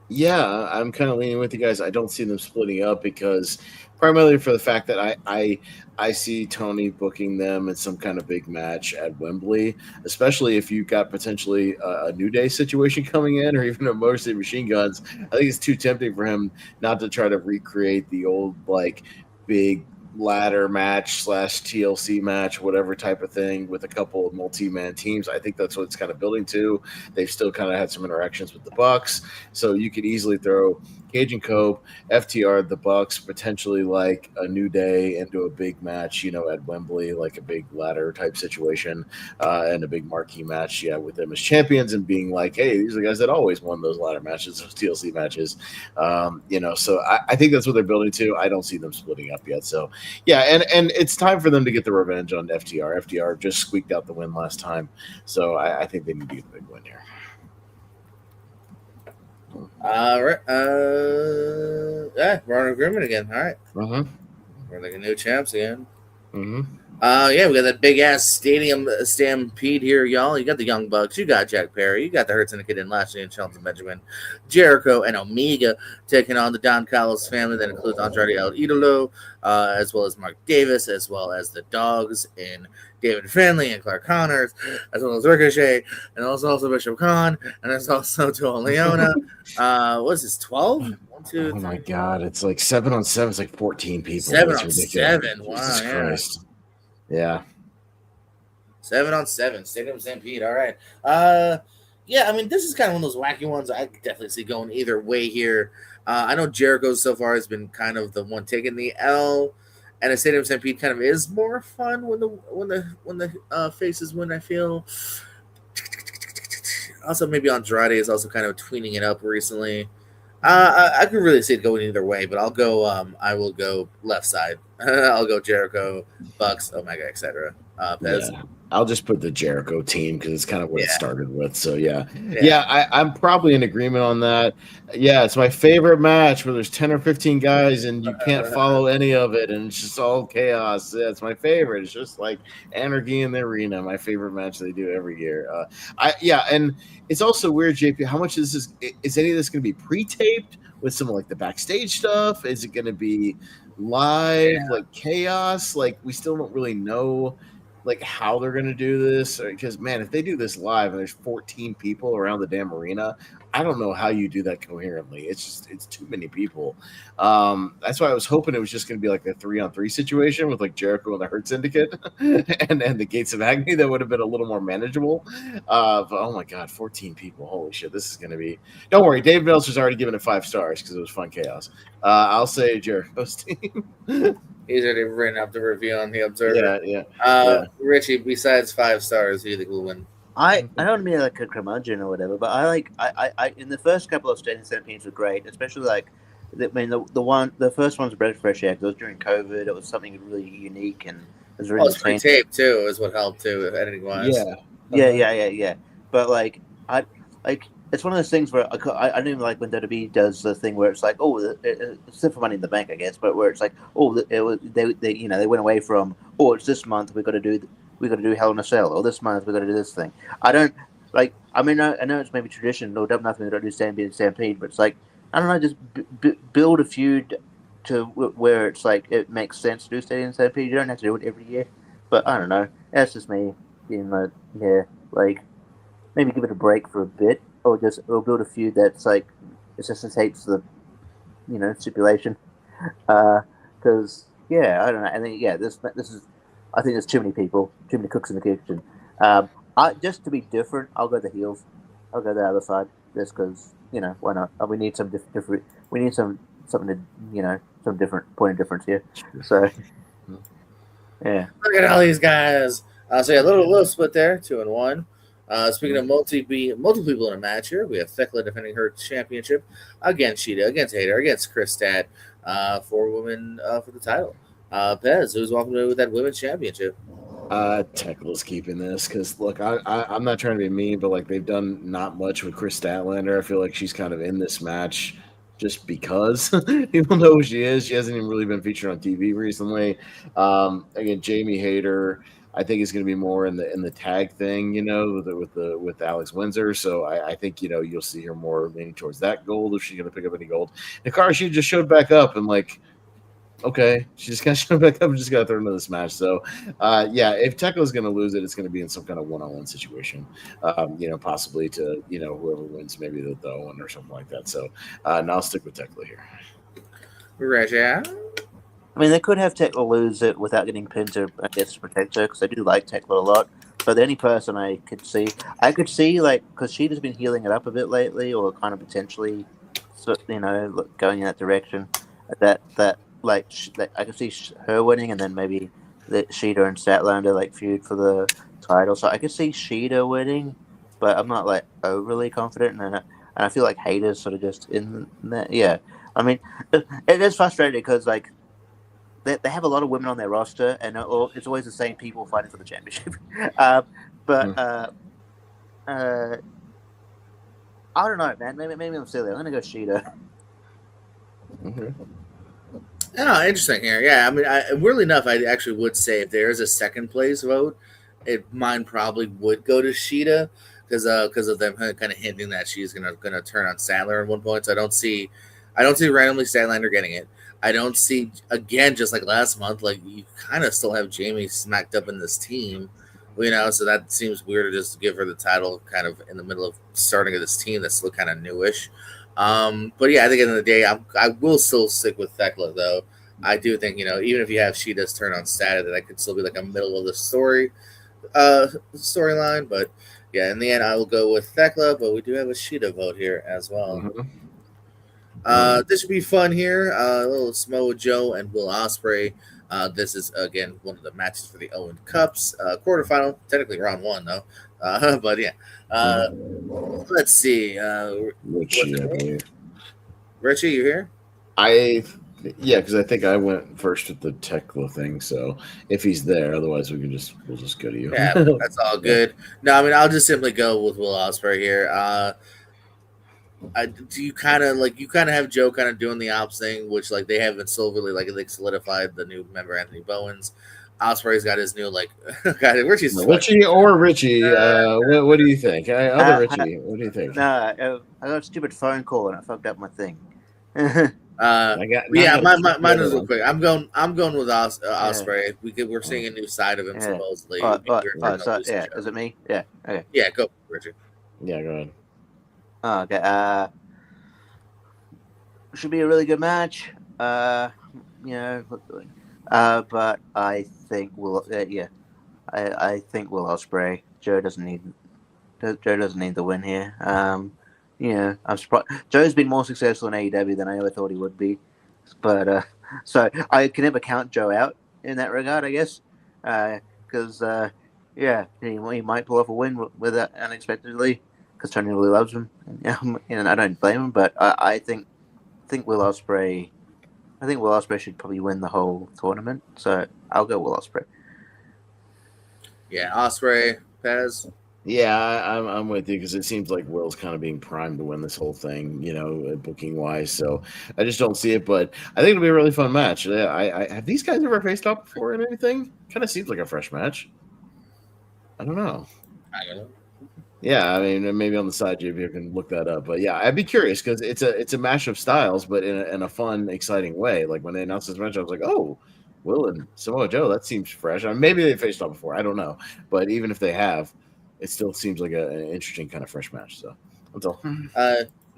Yeah, I'm kind of leaning with you guys. I don't see them splitting up because primarily for the fact that I see Tony booking them in some kind of big match at Wembley, especially if you've got potentially a New Day situation coming in, or even a Motor City Machine Guns. I think it's too tempting for him not to try to recreate the old big ladder match / TLC match, whatever type of thing, with a couple of multi-man teams. I think that's what it's kind of building to. They've still kind of had some interactions with the Bucks, so you could easily throw Cage and Cope, FTR, the Bucks, potentially like a New Day into a big match, at Wembley, like a big ladder type situation, and a big marquee match, with them as champions and being like, hey, these are the guys that always won those ladder matches, those TLC matches, So I think that's what they're building to. I don't see them splitting up yet. So yeah, and it's time for them to get the revenge on FTR. FTR just squeaked out the win last time, so I think they need to get a big win here. All right. We're on agreement again. All right. We're like a new champs again. We got that big ass stadium stampede here, y'all. You got the Young Bucks, you got Jack Perry, you got the Hurt Syndicate and Lashley and Shelton Benjamin, Jericho and Omega taking on the Don Callis family. That includes Andrade El Idolo, as well as Mark Davis, as well as the Dogs and David Finlay and Clark Connors, as well as Ricochet, and also Bishop Khan, and there's also Joel Leona. What is this, 12? 1, 2, 3. My God, it's like 7-on-7. It's like 14 people. 7-on-7. Wow, Jesus Christ. Yeah. 7-on-7. Stadium Stampede. All right. This is kind of one of those wacky ones I definitely see going either way here. I know Jericho so far has been kind of the one taking the L, and a Stadium Stampede kind of is more fun when the faces win, I feel. Also, maybe Andrade is also kind of tweening it up recently. I could really see it going either way, but I'll go. I will go left side. I'll go Jericho, Bucks, Omega, etc. Pez. Yeah. I'll just put the Jericho team because it's kind of what it started with. So I'm probably in agreement on that. Yeah, it's my favorite match where there's 10 or 15 guys and you can't follow any of it and it's just all chaos. Yeah, it's my favorite. It's just like anarchy in the arena. My favorite match they do every year. And it's also weird, JP. How much is any of this going to be pre-taped with some like the backstage stuff? Is it going to be live, like chaos? Like we still don't really know like how they're going to do this, because man, if they do this live and there's 14 people around the damn arena, I don't know how you do that coherently. It's too many people. That's why I was hoping it was just going to be like a 3-on-3 situation with like Jericho and the Hurt Syndicate and the Gates of Agony. That would have been a little more manageable. But oh my God, 14 people. Holy shit. This is going to be, don't worry. Dave Meltzer's already given it 5 stars because it was fun chaos. I'll say Jericho's team. He's already written up the review on the Observer. Yeah. Richie, besides 5 stars, who do you think will win? I don't want to be like a curmudgeon or whatever, but I in the first couple of Stadium Stampedes were great, especially like the first one's Bread Fresh Air. It was during COVID. It was something really unique and it was really. It's pre-taped too, is what helped too, editing wise. Yeah. But it's one of those things where I don't even like when WWE does the thing where it's like, except for Money in the Bank, I guess, but where it's like, they went away from, it's this month we got to do Hell in a Cell, or this month we got to do this thing. I don't like. I mean, I know it's maybe tradition, or nothing. We don't do Stampede, but it's like, I don't know, just build a feud to where it's like it makes sense to do Stadium Stampede. You don't have to do it every year, but I don't know. That's just me being like, maybe give it a break for a bit. Or build a feud that's like necessitates the, stipulation, because I don't know. And then this is, I think there's too many people, too many cooks in the kitchen. Just to be different, I'll go the heels. I'll go the other side, just because why not? We need some different. We need something to some different point of difference here. So yeah, look at all these guys. A little split there, 2-1. Speaking of multiple people in a match here, we have Thekla defending her championship against Sheeta, against Hayter, against Chris Stat, for women for the title. Pez, who's walking away with that women's championship? Tekla's keeping this because look, I'm not trying to be mean, but like they've done not much with Chris Statlander. I feel like she's kind of in this match just because people know who she is. She hasn't even really been featured on TV recently. Again, Jamie Hayter, I think is going to be more in the tag thing, with Alex Windsor. So I think you'll see her more leaning towards that gold if she's going to pick up any gold. Hikaru, she just showed back up and like, okay, she just kind of showed back up and just got thrown into this match. So if Tekla's going to lose it, it's going to be in some kind of one-on-one situation, possibly to whoever wins, maybe the Owen or something like that. So now I'll stick with Tekla here. Reggie. I mean, they could have Tekla lose it without getting pinned to, I guess, protect her, because I do like Tekla a lot. But the only person I could see, like, because Sheeta's been healing it up a bit lately, or kind of potentially going in that direction. That like that I can see her winning, and then maybe that Sheeta and Statlander like feud for the title. So I could see Sheeta winning, but I'm not like overly confident, and I feel like Hayter's sort of just in that. Yeah, I mean, it is frustrating because like they have a lot of women on their roster, and it's always the same people fighting for the championship. But I don't know, man. Maybe I'm silly. I'm gonna go Sheeta. Okay. Oh, interesting here. Yeah, I mean, weirdly enough, I actually would say if there is a second place vote, mine probably would go to Sheeta because of them kind of hinting that she's gonna turn on Sadler at one point. So I don't see randomly Statlander getting it. I don't see, again, just like last month, like you kind of still have Jamie smacked up in this team, so that seems weird to just give her the title kind of in the middle of starting of this team that's still kind of newish. But yeah, I think at the end of the day, I will still stick with Thekla though. I do think, even if you have Sheeta's turn on Saturday, that could still be like a middle of the storyline. But yeah, in the end, I will go with Thekla, but we do have a Sheeta vote here as well. This should be fun here. A little Samoa Joe and Will Ospreay. This is again one of the matches for the Owen Cups quarterfinal. Technically round 1 though, but yeah. Let's see. Richie, you here? Yeah, because I think I went first with the Tekla thing. So if he's there, otherwise we'll just go to you. Yeah, that's all good. No, I mean I'll just simply go with Will Ospreay here. Do you kind of have Joe kind of doing the ops thing, which like they haven't still really like solidified the new member Anthony Bowens. Ospreay's got his new Richie. What do you think? Richie, what do you think? I got a stupid phone call and I fucked up my thing. Mine is real quick. I'm going with Ospreay. We're seeing a new side of him supposedly. Is it me? Yeah. Okay. Yeah, go, Richard. Yeah, go ahead. Okay. Should be a really good match. But I think I think Will Ospreay. Joe doesn't need the win here. I'm surprised. Joe's been more successful in AEW than I ever thought he would be, but so I can never count Joe out in that regard, I guess, because he might pull off a win with that unexpectedly because Tony really loves him, and I don't blame him. But I think Will Ospreay. I think Will Ospreay should probably win the whole tournament, so I'll go Will Ospreay. Yeah, Ospreay, Pez. Yeah, I'm with you because it seems like Will's kind of being primed to win this whole thing, booking wise. So I just don't see it, but I think it'll be a really fun match. I have these guys ever faced off before in anything? Kind of seems like a fresh match. I don't know. Yeah, I mean, maybe on the side, JB, you can look that up. But yeah, I'd be curious because it's a mash of styles, but in a fun, exciting way. Like when they announced this match, I was like, oh, Will and Samoa Joe, that seems fresh. I mean, maybe they faced off before, I don't know. But even if they have, it still seems like an interesting kind of fresh match. So that's all.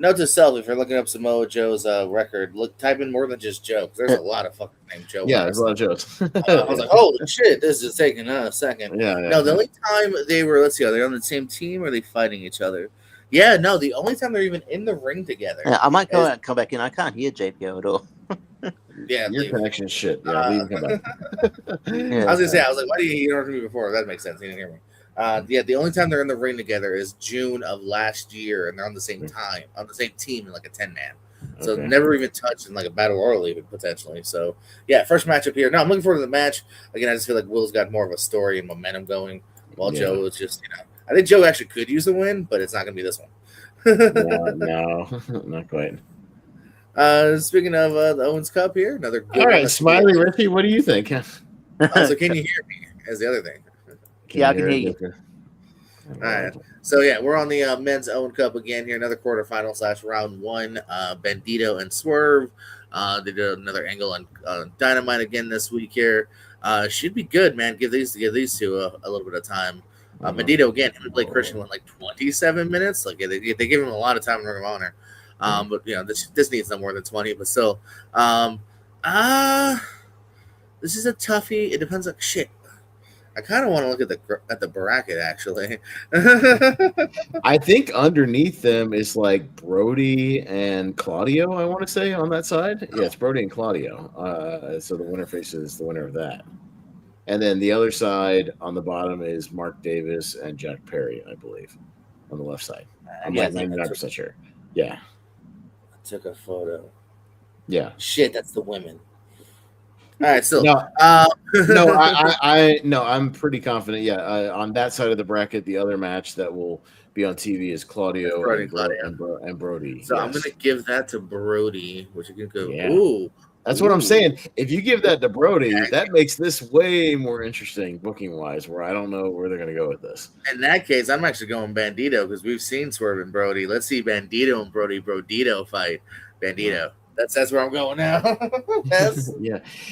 Note to self: if you're looking up Samoa Joe's record, type in more than just Joe. Because there's a lot of fucking named Joe. Yeah, there's a lot of Joes. I was like, holy shit, this is taking a second. Yeah. No, the only time they were, let's see, are they on the same team or are they fighting each other? Yeah, no, the only time they're even in the ring together. Yeah, I might go out and come back in. I can't hear JPO at all. Yeah, your connection is shit. Yeah, leave and come back. I was gonna say, I was like, why do you hear me before? That makes sense. You didn't hear me. The only time they're in the ring together is June of last year, and they're on the same time, on the same team in like a 10-man. So never even touched in like a battle royal even potentially. So yeah, first matchup here. No, I'm looking forward to the match. Again, I just feel like Will's got more of a story and momentum going, while Joe is just, I think Joe actually could use the win, but it's not going to be this one. No, not quite. Speaking of the Owens Cup here, another good all right, Smiley Richie, what do you think? So can you hear me? As the other thing. I can hear you. All right. So yeah, we're on the men's Owen Cup again here. Another quarterfinal / round 1. Bandito and Swerve. They did another angle on Dynamite again this week here. Should be good, man. Give these two a little bit of time. Bandito again, him and Blake Christian went like 27 minutes. Like they give him a lot of time in Ring of Honor. But this needs no more than 20. But still, this is a toughie. It depends on shit. I kind of want to look at the bracket actually. I think underneath them is like Brody and Claudio. I want to say on that side, yeah, it's Brody and Claudio. So the winner faces the winner of that, and then the other side on the bottom is Mark Davis and Jack Perry, I believe, on the left side. I'm like 99% sure. Yeah, I took a photo. Yeah. Shit, that's the women. All right, so no, I'm pretty confident. Yeah, on that side of the bracket, the other match that will be on TV is Claudio and Brody. So yes. I'm going to give that to Brody, which you can go. Yeah. Ooh, that's what I'm saying. If you give that to Brody, that makes this way more interesting booking wise. Where I don't know where they're going to go with this. In that case, I'm actually going Bandito because we've seen Swerve and Brody. Let's see Bandito and Brodito fight. Bandito. That's where I'm going now. Yes.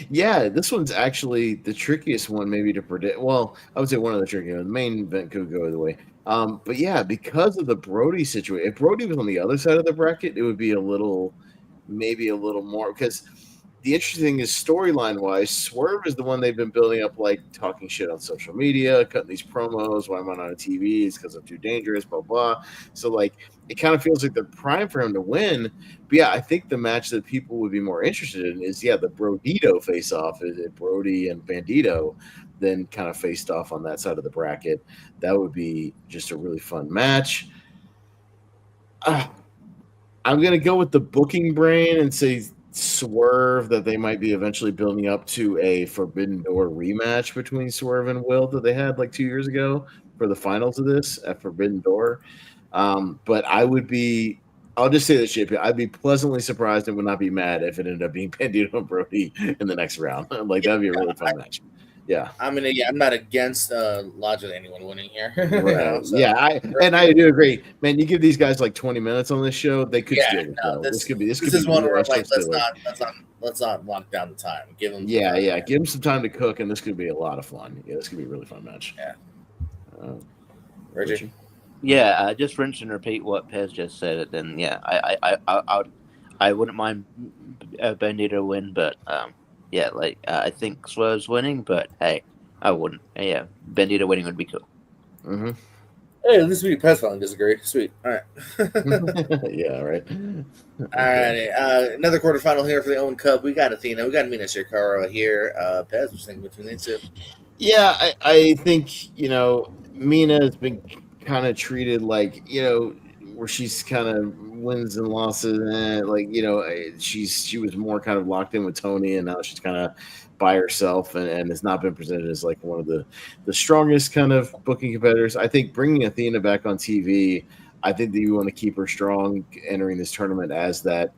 Yeah. This one's actually the trickiest one, maybe to predict. Well, I would say one of the trickiest. The main event could go either way. But yeah, because of the Brody situation, if Brody was on the other side of the bracket, it would be maybe a little more. Because the interesting thing is, storyline wise, Swerve is the one they've been building up, like talking shit on social media, cutting these promos. Why am I not on TV? It's because I'm too dangerous. Blah blah. So like, it kind of feels like they're prime for him to win. But yeah, I think the match that people would be more interested in is the Brodito face off. Is it Brody and Bandito then kind of faced off on that side of the bracket? That would be just a really fun match. I'm gonna go with the booking brain and say Swerve, that they might be eventually building up to a Forbidden Door rematch between Swerve and Will that they had like 2 years ago for the finals of this at Forbidden Door. But I'll just say this, JP, I'd be pleasantly surprised and would not be mad if it ended up being Bandito and Brody in the next round. Like, that'd be a really fun match. Yeah. I'm not against logically anyone winning here. Right. Yeah, I do agree. Man, you give these guys like 20 minutes on this show, they could steal the show. This could be one where I'm like, let's not lock down the time. Give them give them some time to cook, and this could be a lot of fun. Yeah, this could be a really fun match. Yeah. Richie? Yeah, just rinse and repeat what Pez just said. Then I wouldn't mind Bandito win, but I think Swerve's winning, but hey, I wouldn't. Yeah, Bandito winning would be cool. Mm-hmm. Hey, this would be Pez finally disagree. Sweet. All right. Yeah, right. All right. Another quarterfinal here for the Owen Cup. We got Athena. We got Mina Shikara here. Pez, what you think between these two? Yeah, I think, Mina has been kind of treated like, where she's kind of wins and losses, and she was more kind of locked in with Tony, and now she's kind of by herself and has not been presented as like one of the strongest kind of booking competitors. I think bringing Athena back on TV, I think that you want to keep her strong entering this tournament as that,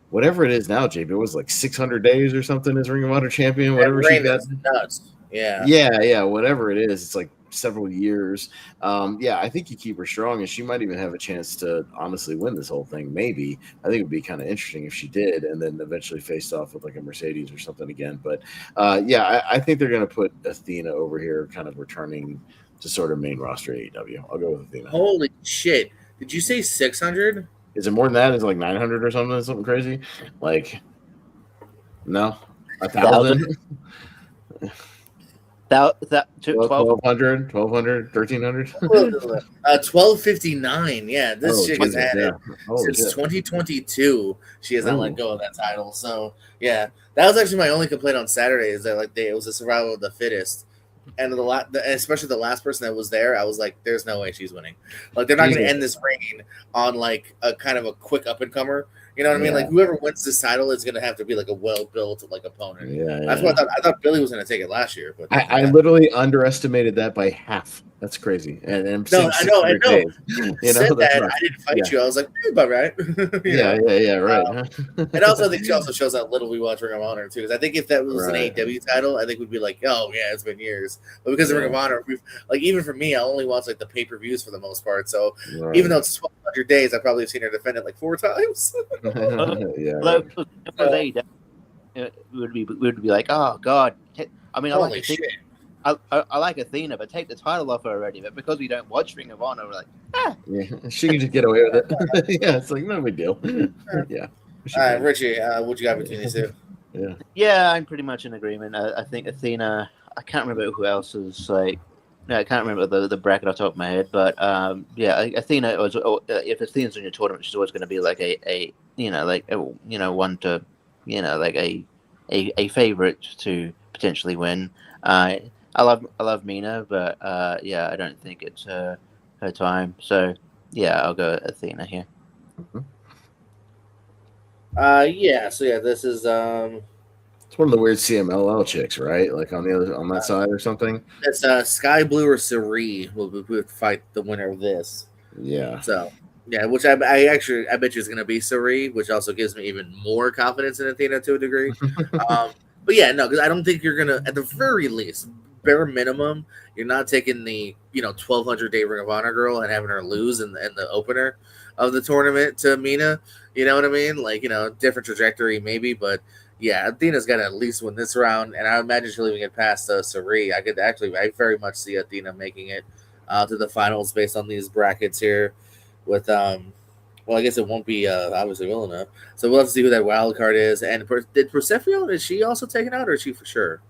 whatever it is now, JP, it was like 600 days or something as Ring of Honor champion, whatever she got. Nuts. Yeah, whatever it is, it's like several years. I think you keep her strong, and she might even have a chance to honestly win this whole thing. Maybe. I think it would be kind of interesting if she did, and then eventually faced off with like a Mercedes or something again. But I think they're going to put Athena over here, kind of returning to sort of main roster AEW. I'll go with Athena. Holy shit! Did you say 600? Is it more than that? Is it like 900 or something crazy? Like, no, 1,000. 1,200, 1,300. 1259. Yeah, this chick has had it since 2022. She has not let go of that title. So yeah, that was actually my only complaint on Saturday. Is that it was a survival of the fittest, and especially the last person that was there, I was like, "There's no way she's winning. Like, they're not going to end this reign on like a kind of a quick up and comer." You know what I mean? Like, whoever wins this title is going to have to be like a well-built opponent. Yeah. That's what I thought Billy was going to take it last year. But I literally underestimated that by half. That's crazy. And I know. Said that I didn't fight you. I was like, about right. Right. And also, I think she also shows how little we watch Ring of Honor too. Because I think if that was an AEW title, I think we'd be like, oh yeah, it's been years. But because of Ring of Honor, we've even for me, I only watch like the pay-per-views for the most part. So even though it's 1,200 days, I probably have seen her defend it like 4 times. It would be like, oh god. I mean, holy shit. I like Athena, but take the title off her already. But because we don't watch Ring of Honor, we're like, she can just get away with it. Yeah, it's like no big deal. Yeah. All right, Richie, what you got between these two? Yeah, I'm pretty much in agreement. I think Athena. I can't remember who else is like. No, I can't remember the bracket off the top of my head, but yeah, Athena was. If Athena's in your tournament, she's always going to be like a one to, like a favorite to potentially win. I love Mina, but yeah, I don't think it's her time. So yeah, I'll go Athena here. Yeah. So yeah, this is It's one of the weird CMLL chicks, right? Like on that side or something. That's Sky Blue or Sari will fight the winner of this. Yeah. So yeah, which I bet you is going to be Sari, which also gives me even more confidence in Athena to a degree. But yeah, no, because I don't think you're gonna, at the very least, bare minimum, you're not taking the 1,200-day Ring of Honor girl and having her lose in the opener of the tournament to Mina. You know what I mean? Like different trajectory maybe, but yeah, Athena's got to at least win this round, and I imagine she'll even get past Sari. I very much see Athena making it to the finals based on these brackets here. With well, I guess it won't be obviously Willow. So we'll have to see who that wild card is. And did Persephone, is she also taken out, or is she for sure?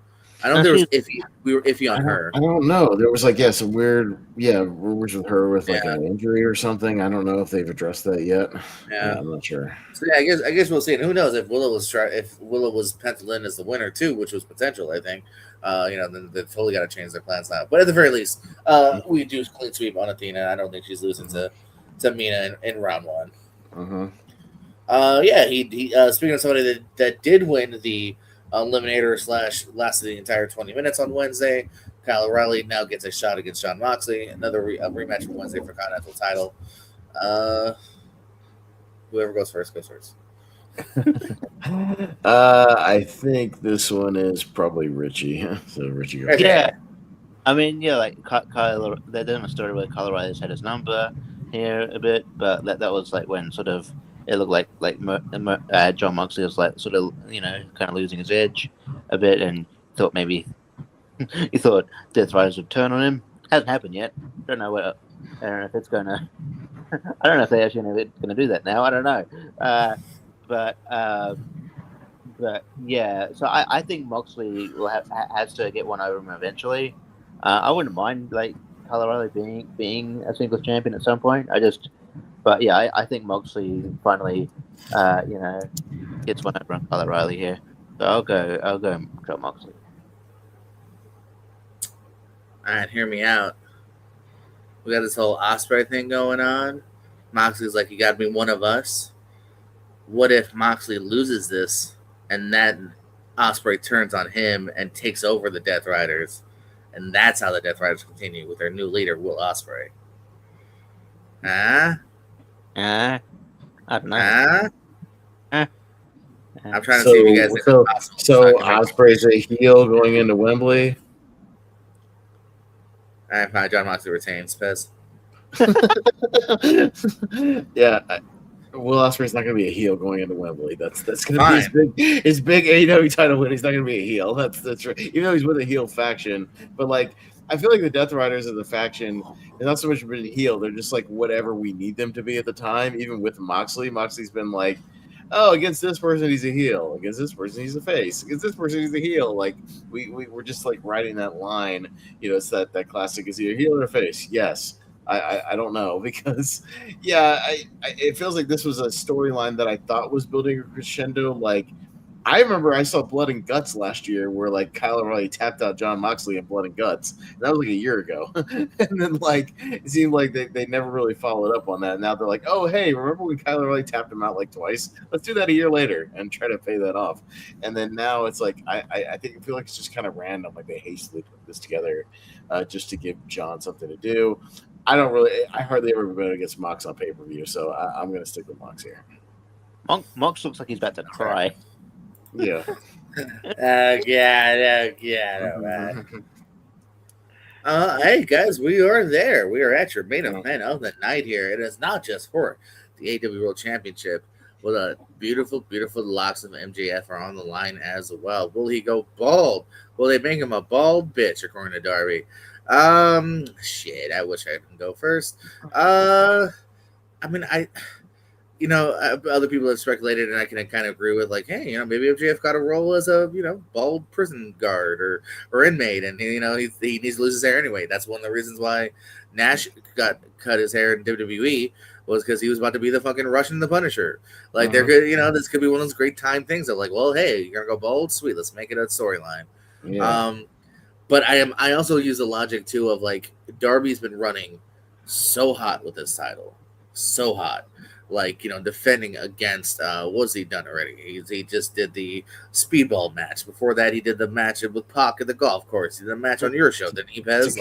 I know there was iffy. We were iffy on her. I don't know. There was some weird rumors with her with an injury or something. I don't know if they've addressed that yet. Yeah, I'm not sure. So yeah, I guess we'll see. And who knows if Willow was penciled in as the winner too, which was potential. I think. Then they totally got to change their plans now. But at the very least, we do clean sweep on Athena. I don't think she's losing to Mina in round one. Yeah, he speaking of somebody that did win the Eliminator / lasted the entire 20 minutes on Wednesday. Kyle O'Reilly now gets a shot against Jon Moxley. Another rematch from Wednesday for Continental title. Whoever goes first goes first. I think this one is probably Richie. So Richie goes first. Yeah. I mean, yeah, like Kyle, they're doing a story where Kyle O'Reilly's had his number here a bit, but that was like when sort of it looked like Jon Moxley was like sort of kind of losing his edge a bit, and thought maybe he thought Death Riders would turn on him. Hasn't happened yet. I don't know if it's gonna. I don't know if they actually are gonna do that now. I don't know. But yeah. So I think Moxley will has to get one over him eventually. I wouldn't mind like Kyle O'Reilly being a singles champion at some point. But yeah, I think Moxley finally, gets one over on Kyle O'Reilly here. So I'll go Jon Moxley. All right, hear me out. We got this whole Ospreay thing going on. Moxley's like, you got to be one of us. What if Moxley loses this, and then Ospreay turns on him and takes over the Death Riders, and that's how the Death Riders continue with their new leader, Will Ospreay. I don't know. I'm trying to see if you guys. So Ospreay's a heel going into Wembley. All right, fine. Jon Moxley retains. Pez. Yeah, Will Ospreay's not going to be a heel going into Wembley. That's going to be his big AEW title win. He's not going to be a heel. That's right. Even though he's with a heel faction, but like I feel like the Death Riders of the faction is not so much been heel. They're just like whatever we need them to be at the time. Even with Moxley, Moxley's been like, oh, against this person he's a heel. Against this person he's a face. Against this person he's a heel. Like we're just like riding that line. It's that classic: is he a heel or a face? Yes. I don't know because it feels like this was a storyline that I thought was building a crescendo. Like I remember I saw Blood and Guts last year where like Kyle O'Reilly tapped out Jon Moxley in Blood and Guts. And that was like a year ago. And then like it seemed like they never really followed up on that. And now they're like, oh hey, remember when Kyle O'Reilly tapped him out like twice? Let's do that a year later and try to pay that off. And then now it's like I feel like it's just kind of random. Like they hastily put this together just to give John something to do. I hardly ever bet against Mox on pay-per-view, so I'm going to stick with Mox here. Mox looks like he's about to cry. Yeah. Man. Hey, guys, we are there. We are at your main event of the night here. It is not just for the AEW World Championship. Well, the beautiful, beautiful locks of MJF are on the line as well. Will he go bald? Will they make him a bald bitch, according to Darby? Shit, I wish I could go first. I mean, other people have speculated, and I can kind of agree with, like, hey, maybe MJF got a role as a, bald prison guard or inmate, and he needs to lose his hair anyway. That's one of the reasons why Nash got cut his hair in WWE, was because he was about to be the fucking Russian the Punisher. Like, they're good, this could be one of those great time things of like, well, hey, you're gonna go bald, sweet, let's make it a storyline. Yeah. But I also use the logic too of like Darby's been running so hot with this title, so hot. Like, defending against what's he done already? He just did the speedball match. Before that, he did the match with Pac at the golf course. He did a match on your show, didn't he, Pez?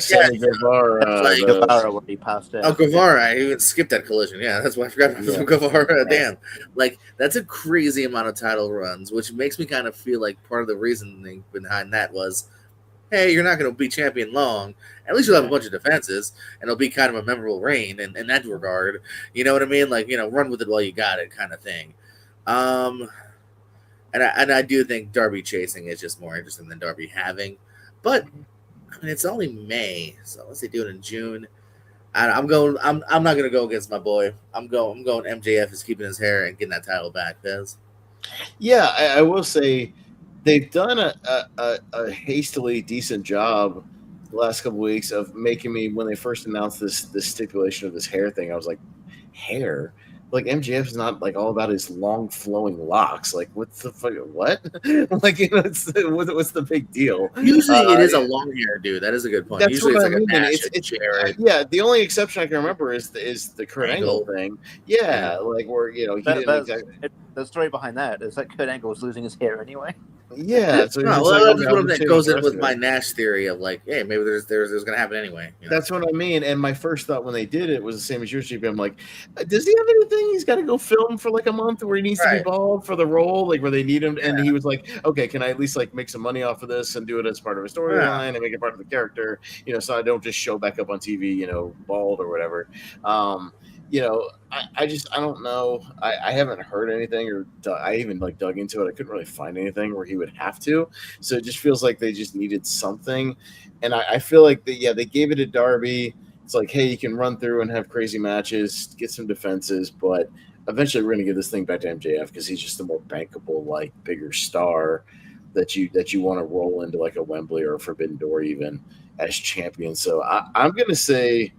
Sammy Guevara. Guevara when he passed out. Oh, Guevara! I even skipped that collision. Yeah, that's why I forgot about Guevara. Damn, like that's a crazy amount of title runs, which makes me kind of feel like part of the reasoning behind that was, hey, you're not going to be champion long. At least you'll have a bunch of defenses, and it'll be kind of a memorable reign in that regard. You know what I mean? Like, run with it while you got it, kind of thing. And I do think Darby chasing is just more interesting than Darby having. But I mean, it's only May, so let's say do it in June. I'm not going to go against my boy. I'm going. MJF is keeping his hair and getting that title back, Pez. Yeah, I will say they've done a hastily decent job the last couple of weeks of making me, when they first announced this stipulation of this hair thing, I was like, hair? Like, MJF is not like all about his long flowing locks. Like, what's the fuck? What? Like, what's the big deal? Usually, it is a long hair, dude. That is a good point. That's Usually, what it's I like mean. a Nash Yeah, the only exception I can remember is the Kurt Angle thing. Yeah, like where he didn't exactly. The story behind that is that Kurt Angle was losing his hair anyway. Yeah, so that's one of that goes in with my Nash theory of like, hey, maybe there's going to happen anyway. That's what I mean. And my first thought when they did it was the same as yours, GP. I'm like, does he have anything he's got to go film for like a month where he needs to be bald for the role, like where they need him? And he was like, okay, can I at least like make some money off of this and do it as part of a storyline and make it part of the character, so I don't just show back up on TV, bald or whatever. I don't know. I haven't heard anything, or I even like dug into it. I couldn't really find anything where he would have to. So it just feels like they just needed something. And I feel like they gave it to Darby. It's like, hey, you can run through and have crazy matches, get some defenses, but eventually we're going to give this thing back to MJF because he's just a more bankable, like bigger star that you want to roll into like a Wembley or a Forbidden Door even as champion. So I'm going to say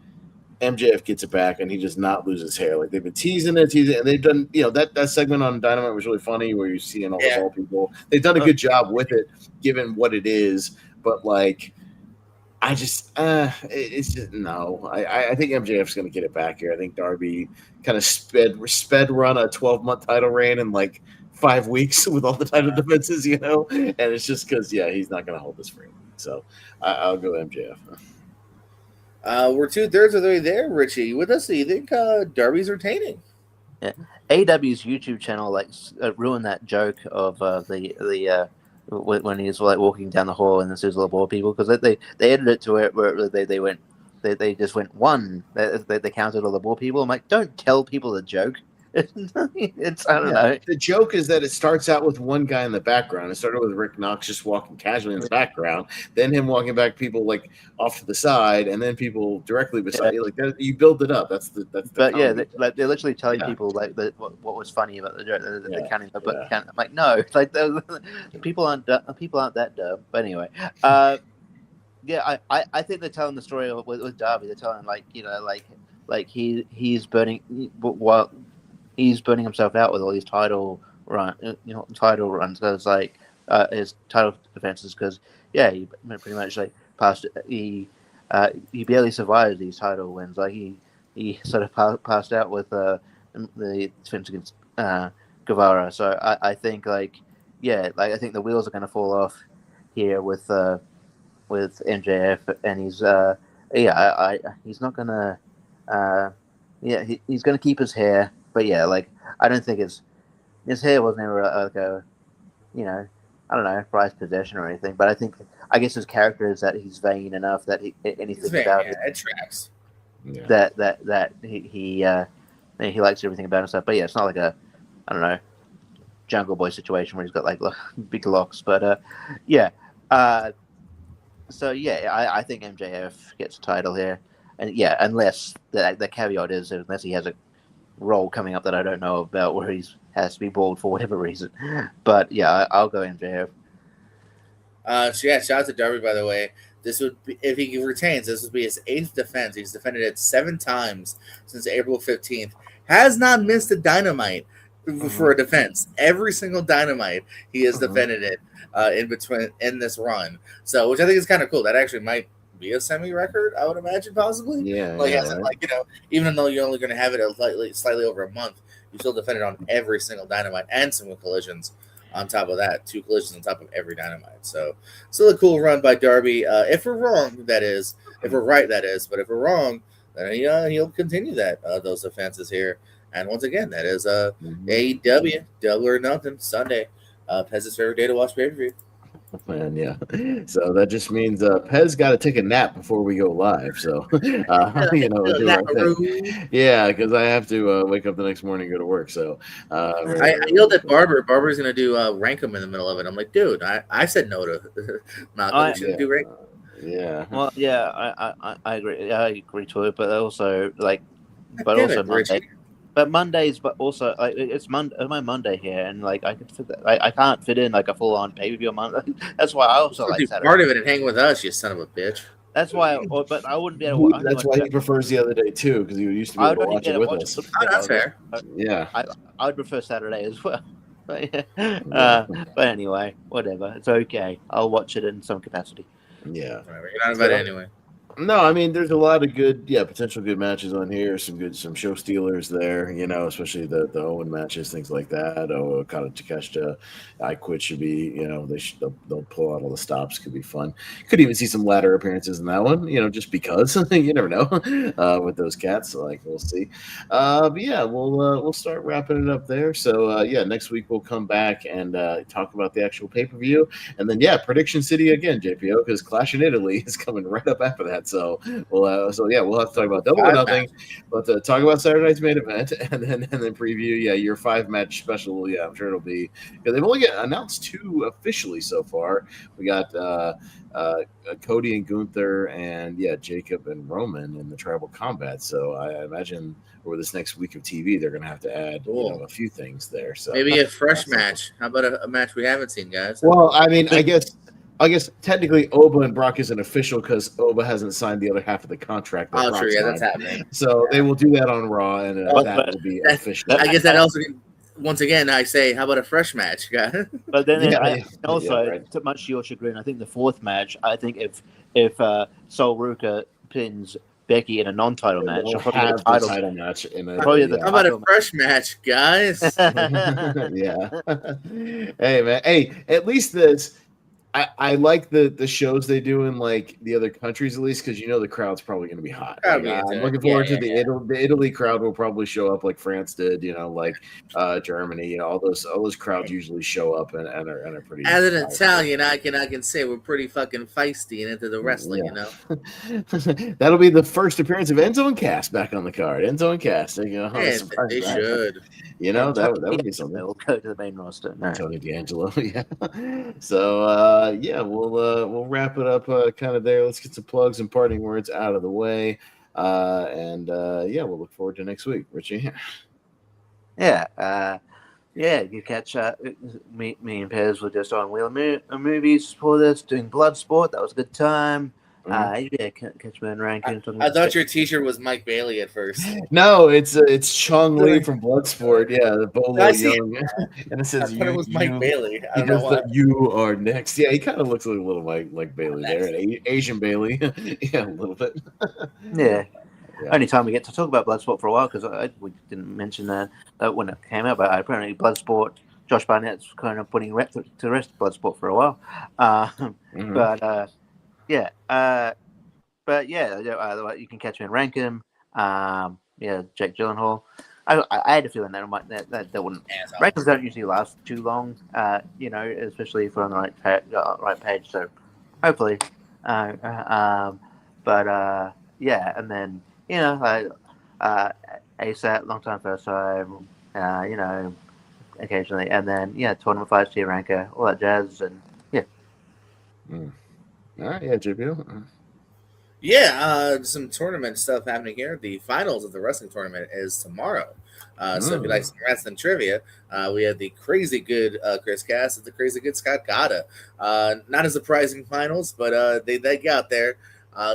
MJF gets it back and he does not lose his hair. Like they've been teasing it, and they've done, that segment on Dynamite was really funny where you're seeing all the bald people. They've done a good job with it, given what it is. But like, I just, it's just no. I think MJF's going to get it back here. I think Darby kind of sped run a 12-month title reign in like 5 weeks with all the title defenses, and it's just because he's not going to hold this for him. So I'll go MJF. We're 2/3 of the way there, Richie. With us, do you think Darby's retaining? Yeah, AEW's YouTube channel ruined that joke of when he was like walking down the hall and there's all the bald people, because they edited it to it where they just went one. They counted all the bald people. I'm like, don't tell people the joke. I don't know. The joke is that it starts out with one guy in the background. It started with Rick Knox just walking casually in the background, then him walking back, people like off to the side, and then people directly beside you. Like that, you build it up. That's the. But they're literally telling people like what was funny about the joke. They're counting, but I'm like, no, like people aren't that dumb. But anyway, I think they're telling the story with Darby. They're telling he's burning while. He's burning himself out with all these title runs. Because his title defenses. Because he pretty much like passed. He barely survived these title wins. Like he sort of passed out with the defense against Guevara. So I think I think the wheels are going to fall off here with MJF, and he's not gonna he's gonna keep his hair. But I don't think his hair was never I don't know, prized possession or anything. But I guess his character is that he's vain enough that anything about it tracks. That he likes everything about himself. But it's not like a Jungle Boy situation where he's got like big locks. But I think MJF gets a title here, and unless the caveat is unless he has role coming up that I don't know about where he has to be bald for whatever reason. But yeah, I'll go MJF. So yeah, shout out to Darby, by the way. This would be, if he retains, this would be his 8th defense. He's defended it 7 times since April 15th. Has not missed a Dynamite for a defense. Every single Dynamite he has defended it in this run. So, which I think is kind of cool. That actually might be a semi-record, I would imagine, possibly. Yeah, even though you're only going to have it slightly over a month, you still defended on every single Dynamite and some collisions. On top of that, 2 collisions on top of every Dynamite. So, still a cool run by Darby. If we're wrong, that is. If we're right, that is. But if we're wrong, then he'll continue those offenses here. And once again, that is AEW Double or Nothing Sunday. Pez's favorite day to watch pay-per-view. Man, yeah. So that just means Pez got to take a nap before we go live. So, yeah, because I have to wake up the next morning and go to work. So, I yelled at Barber. Barber's going to do rank him in the middle of it. I'm like, dude, I said no to Malcolm. We shouldn't do rank. Yeah. Well, yeah, I agree. I agree to it, but also Monday. But Mondays, but also it's my Monday here, and I could fit that. I can't fit in a full on pay per view on Monday. That's why I also like Saturday. Part of it and hang with us, you son of a bitch. That's why. But I wouldn't be able to. That's why he prefers the other day too, because he used to be able to watch it with us. Oh, that's fair. Yeah, I would prefer Saturday as well. But anyway, whatever. It's okay. I'll watch it in some capacity. Yeah, you're not about it anyway. No, I mean there's a lot of good, potential good matches on here. Some show stealers there, especially the Owen matches, things like that. Okada Takeshita, I Quit should be, they'll pull out all the stops. Could be fun. Could even see some ladder appearances in that one, just because you never know with those cats. So, we'll see. But yeah, we'll start wrapping it up there. So next week we'll come back and talk about the actual pay-per-view, and then Prediction City again, JPO, because Clash in Italy is coming right up after that. So we'll have to talk about Double or Nothing, but talk about Saturday night's main event, and then preview your 5-match special. Yeah, I'm sure it'll be, because they've only announced 2 officially so far. We got Cody and Gunther, and Jacob and Roman in the Tribal Combat. So I imagine over this next week of TV, they're going to have to add a few things there. So maybe a fresh match. How about a match we haven't seen, guys? Well, I mean, I guess technically Oba and Brock isn't official because Oba hasn't signed the other half of the contract. True. Yeah, that's happening. So they will do that on Raw, and that will be official. I guess that also, once again, I say, how about a fresh match, guys? But then to much to your chagrin, I think the 4th match, I think if Sol Ruka pins Becky in a non-title match, we'll have a title match. How about a fresh match, guys? Yeah. Hey, man. Hey, at least this. I like the shows they do in the other countries, at least, because the crowd's probably going to be hot. I'm looking forward to the Italy crowd will probably show up like France did, Germany. All those crowds usually show up and are pretty. As an Italian, I can say we're pretty fucking feisty and into the wrestling. That'll be the first appearance of Enzo and Cass back on the card. Enzo and Cass, they should. That would be something. They'll go to the main roster. No. Tony D'Angelo, yeah. So we'll wrap it up kind of there. Let's get some plugs and parting words out of the way, and we'll look forward to next week, Richie. You catch me and Pez were just on Wheel Movies for this, doing Bloodsport. That was a good time. Catch me in ranking. I thought your T-shirt was Mike Bailey at first. No, it's Chong Li from Bloodsport. Yeah, the Bolo Young, and it says it was Mike Bailey. I don't know why. You are next. Yeah, he kind of looks like a little like Bailey there, Asian Bailey. Yeah, a little bit. Yeah. Only time we get to talk about Bloodsport for a while, because we didn't mention that when it came out, but apparently Bloodsport, Josh Barnett's kind of putting to rest Bloodsport for a while. You can catch me in Rankin. Jake Gyllenhaal. I had a feeling that wouldn't. Rankings don't usually last too long, especially if we're on the right page. So hopefully, and then ASAT, long time, first time. Occasionally, and then tournament 5-tier ranker, all that jazz, and All right, JPO. Yeah, some tournament stuff happening here. The finals of the wrestling tournament is tomorrow. So if you like some wrestling trivia, we have the crazy good Chris Cass and the crazy good Scott Gata. Not as surprising finals, but they got there.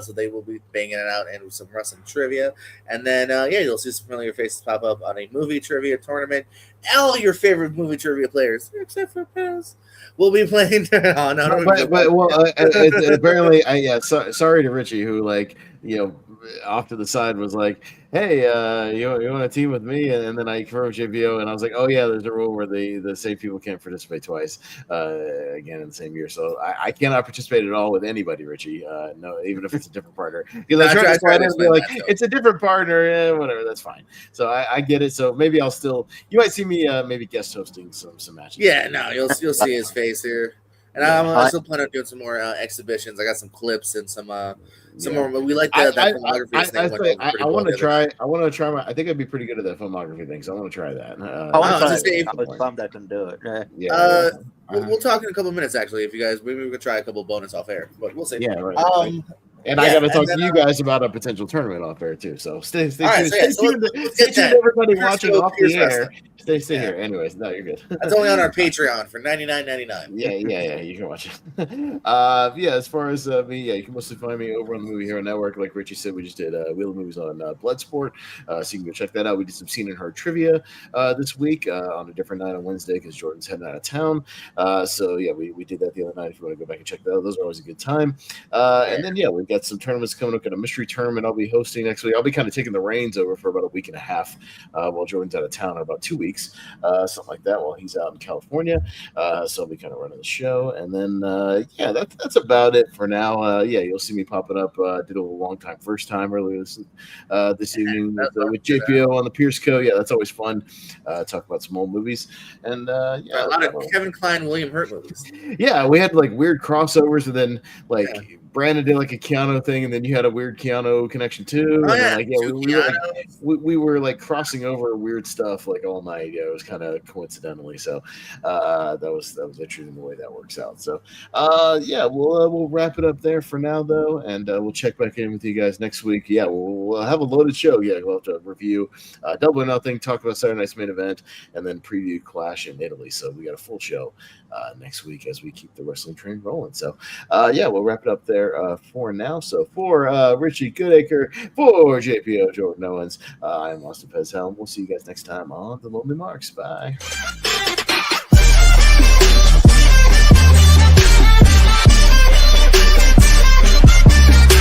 So they will be banging it out and some wrestling trivia. And then, you'll see some familiar faces pop up on a movie trivia tournament. All your favorite movie trivia players, except for Pez, will be playing. Apparently, sorry to Richie, who off to the side was like, hey, you want to team with me? And then I confirmed JPO, and I was like, oh yeah, there's a rule where the same people can't participate twice again in the same year. So I cannot participate at all with anybody, Richie. No, even if it's a different partner. Because I tried to slide in and be like, it's a different partner, whatever, that's fine. So I get it. So maybe I'll still, you might see me maybe guest hosting some matches. Yeah, no, you'll see his face here. And I still plan on doing some more exhibitions. I got some clips and some more. We like that filmography thing. I want to try. I want to try. I think I'd be pretty good at that filmography thing. So I want to try that. I was bummed I couldn't do it. We'll talk in a couple minutes. Actually, if you guys, maybe we can try a couple bonus off air. But we'll see. Yeah, right. And I got to talk to you guys about a potential tournament off air too. So stay tuned. Stay tuned, everybody watching off the air. Stay here. Anyways, no, you're good. That's only on our Patreon for $99.99. Yeah, you can watch it. As far as me, you can mostly find me over on the Movie Hero Network. Like Richie said, we just did Wheel of Movies on Bloodsport, so you can go check that out. We did some Seen and Heard trivia this week on a different night on Wednesday because Jordan's heading out of town. We did that the other night. If you want to go back and check that out, those are always a good time. And then we've got some tournaments coming up. Got a mystery tournament I'll be hosting next week. I'll be kind of taking the reins over for about a week and a half while Jordan's out of town, or about 2 weeks. Something like that while he's out in California. So I'll be kind of running the show. And then, that's about it for now. You'll see me popping up. Did a long time, first time earlier this evening with JPO on the Pierce Co. Yeah, that's always fun. Talk about some old movies. And a lot of Kevin Kline, William Hurt movies. Yeah, we had like weird crossovers, and then Brandon did like a Keanu thing, and then you had a weird Keanu connection too. We were like crossing over weird stuff like all night. Yeah, it was kind of coincidentally. So that was interesting the way that works out. So we'll wrap it up there for now though, and we'll check back in with you guys next week. Yeah, we'll have a loaded show. Yeah, we'll have to review Double or Nothing, talk about Saturday night's main event, and then preview Clash in Italy. So we got a full show next week as we keep the wrestling train rolling. So we'll wrap it up there for now. So for Richie Goodacre, for JPO Jordan Owens, I'm Austin Pez Helm. We'll see you guys next time on The Lonely Marks. Bye.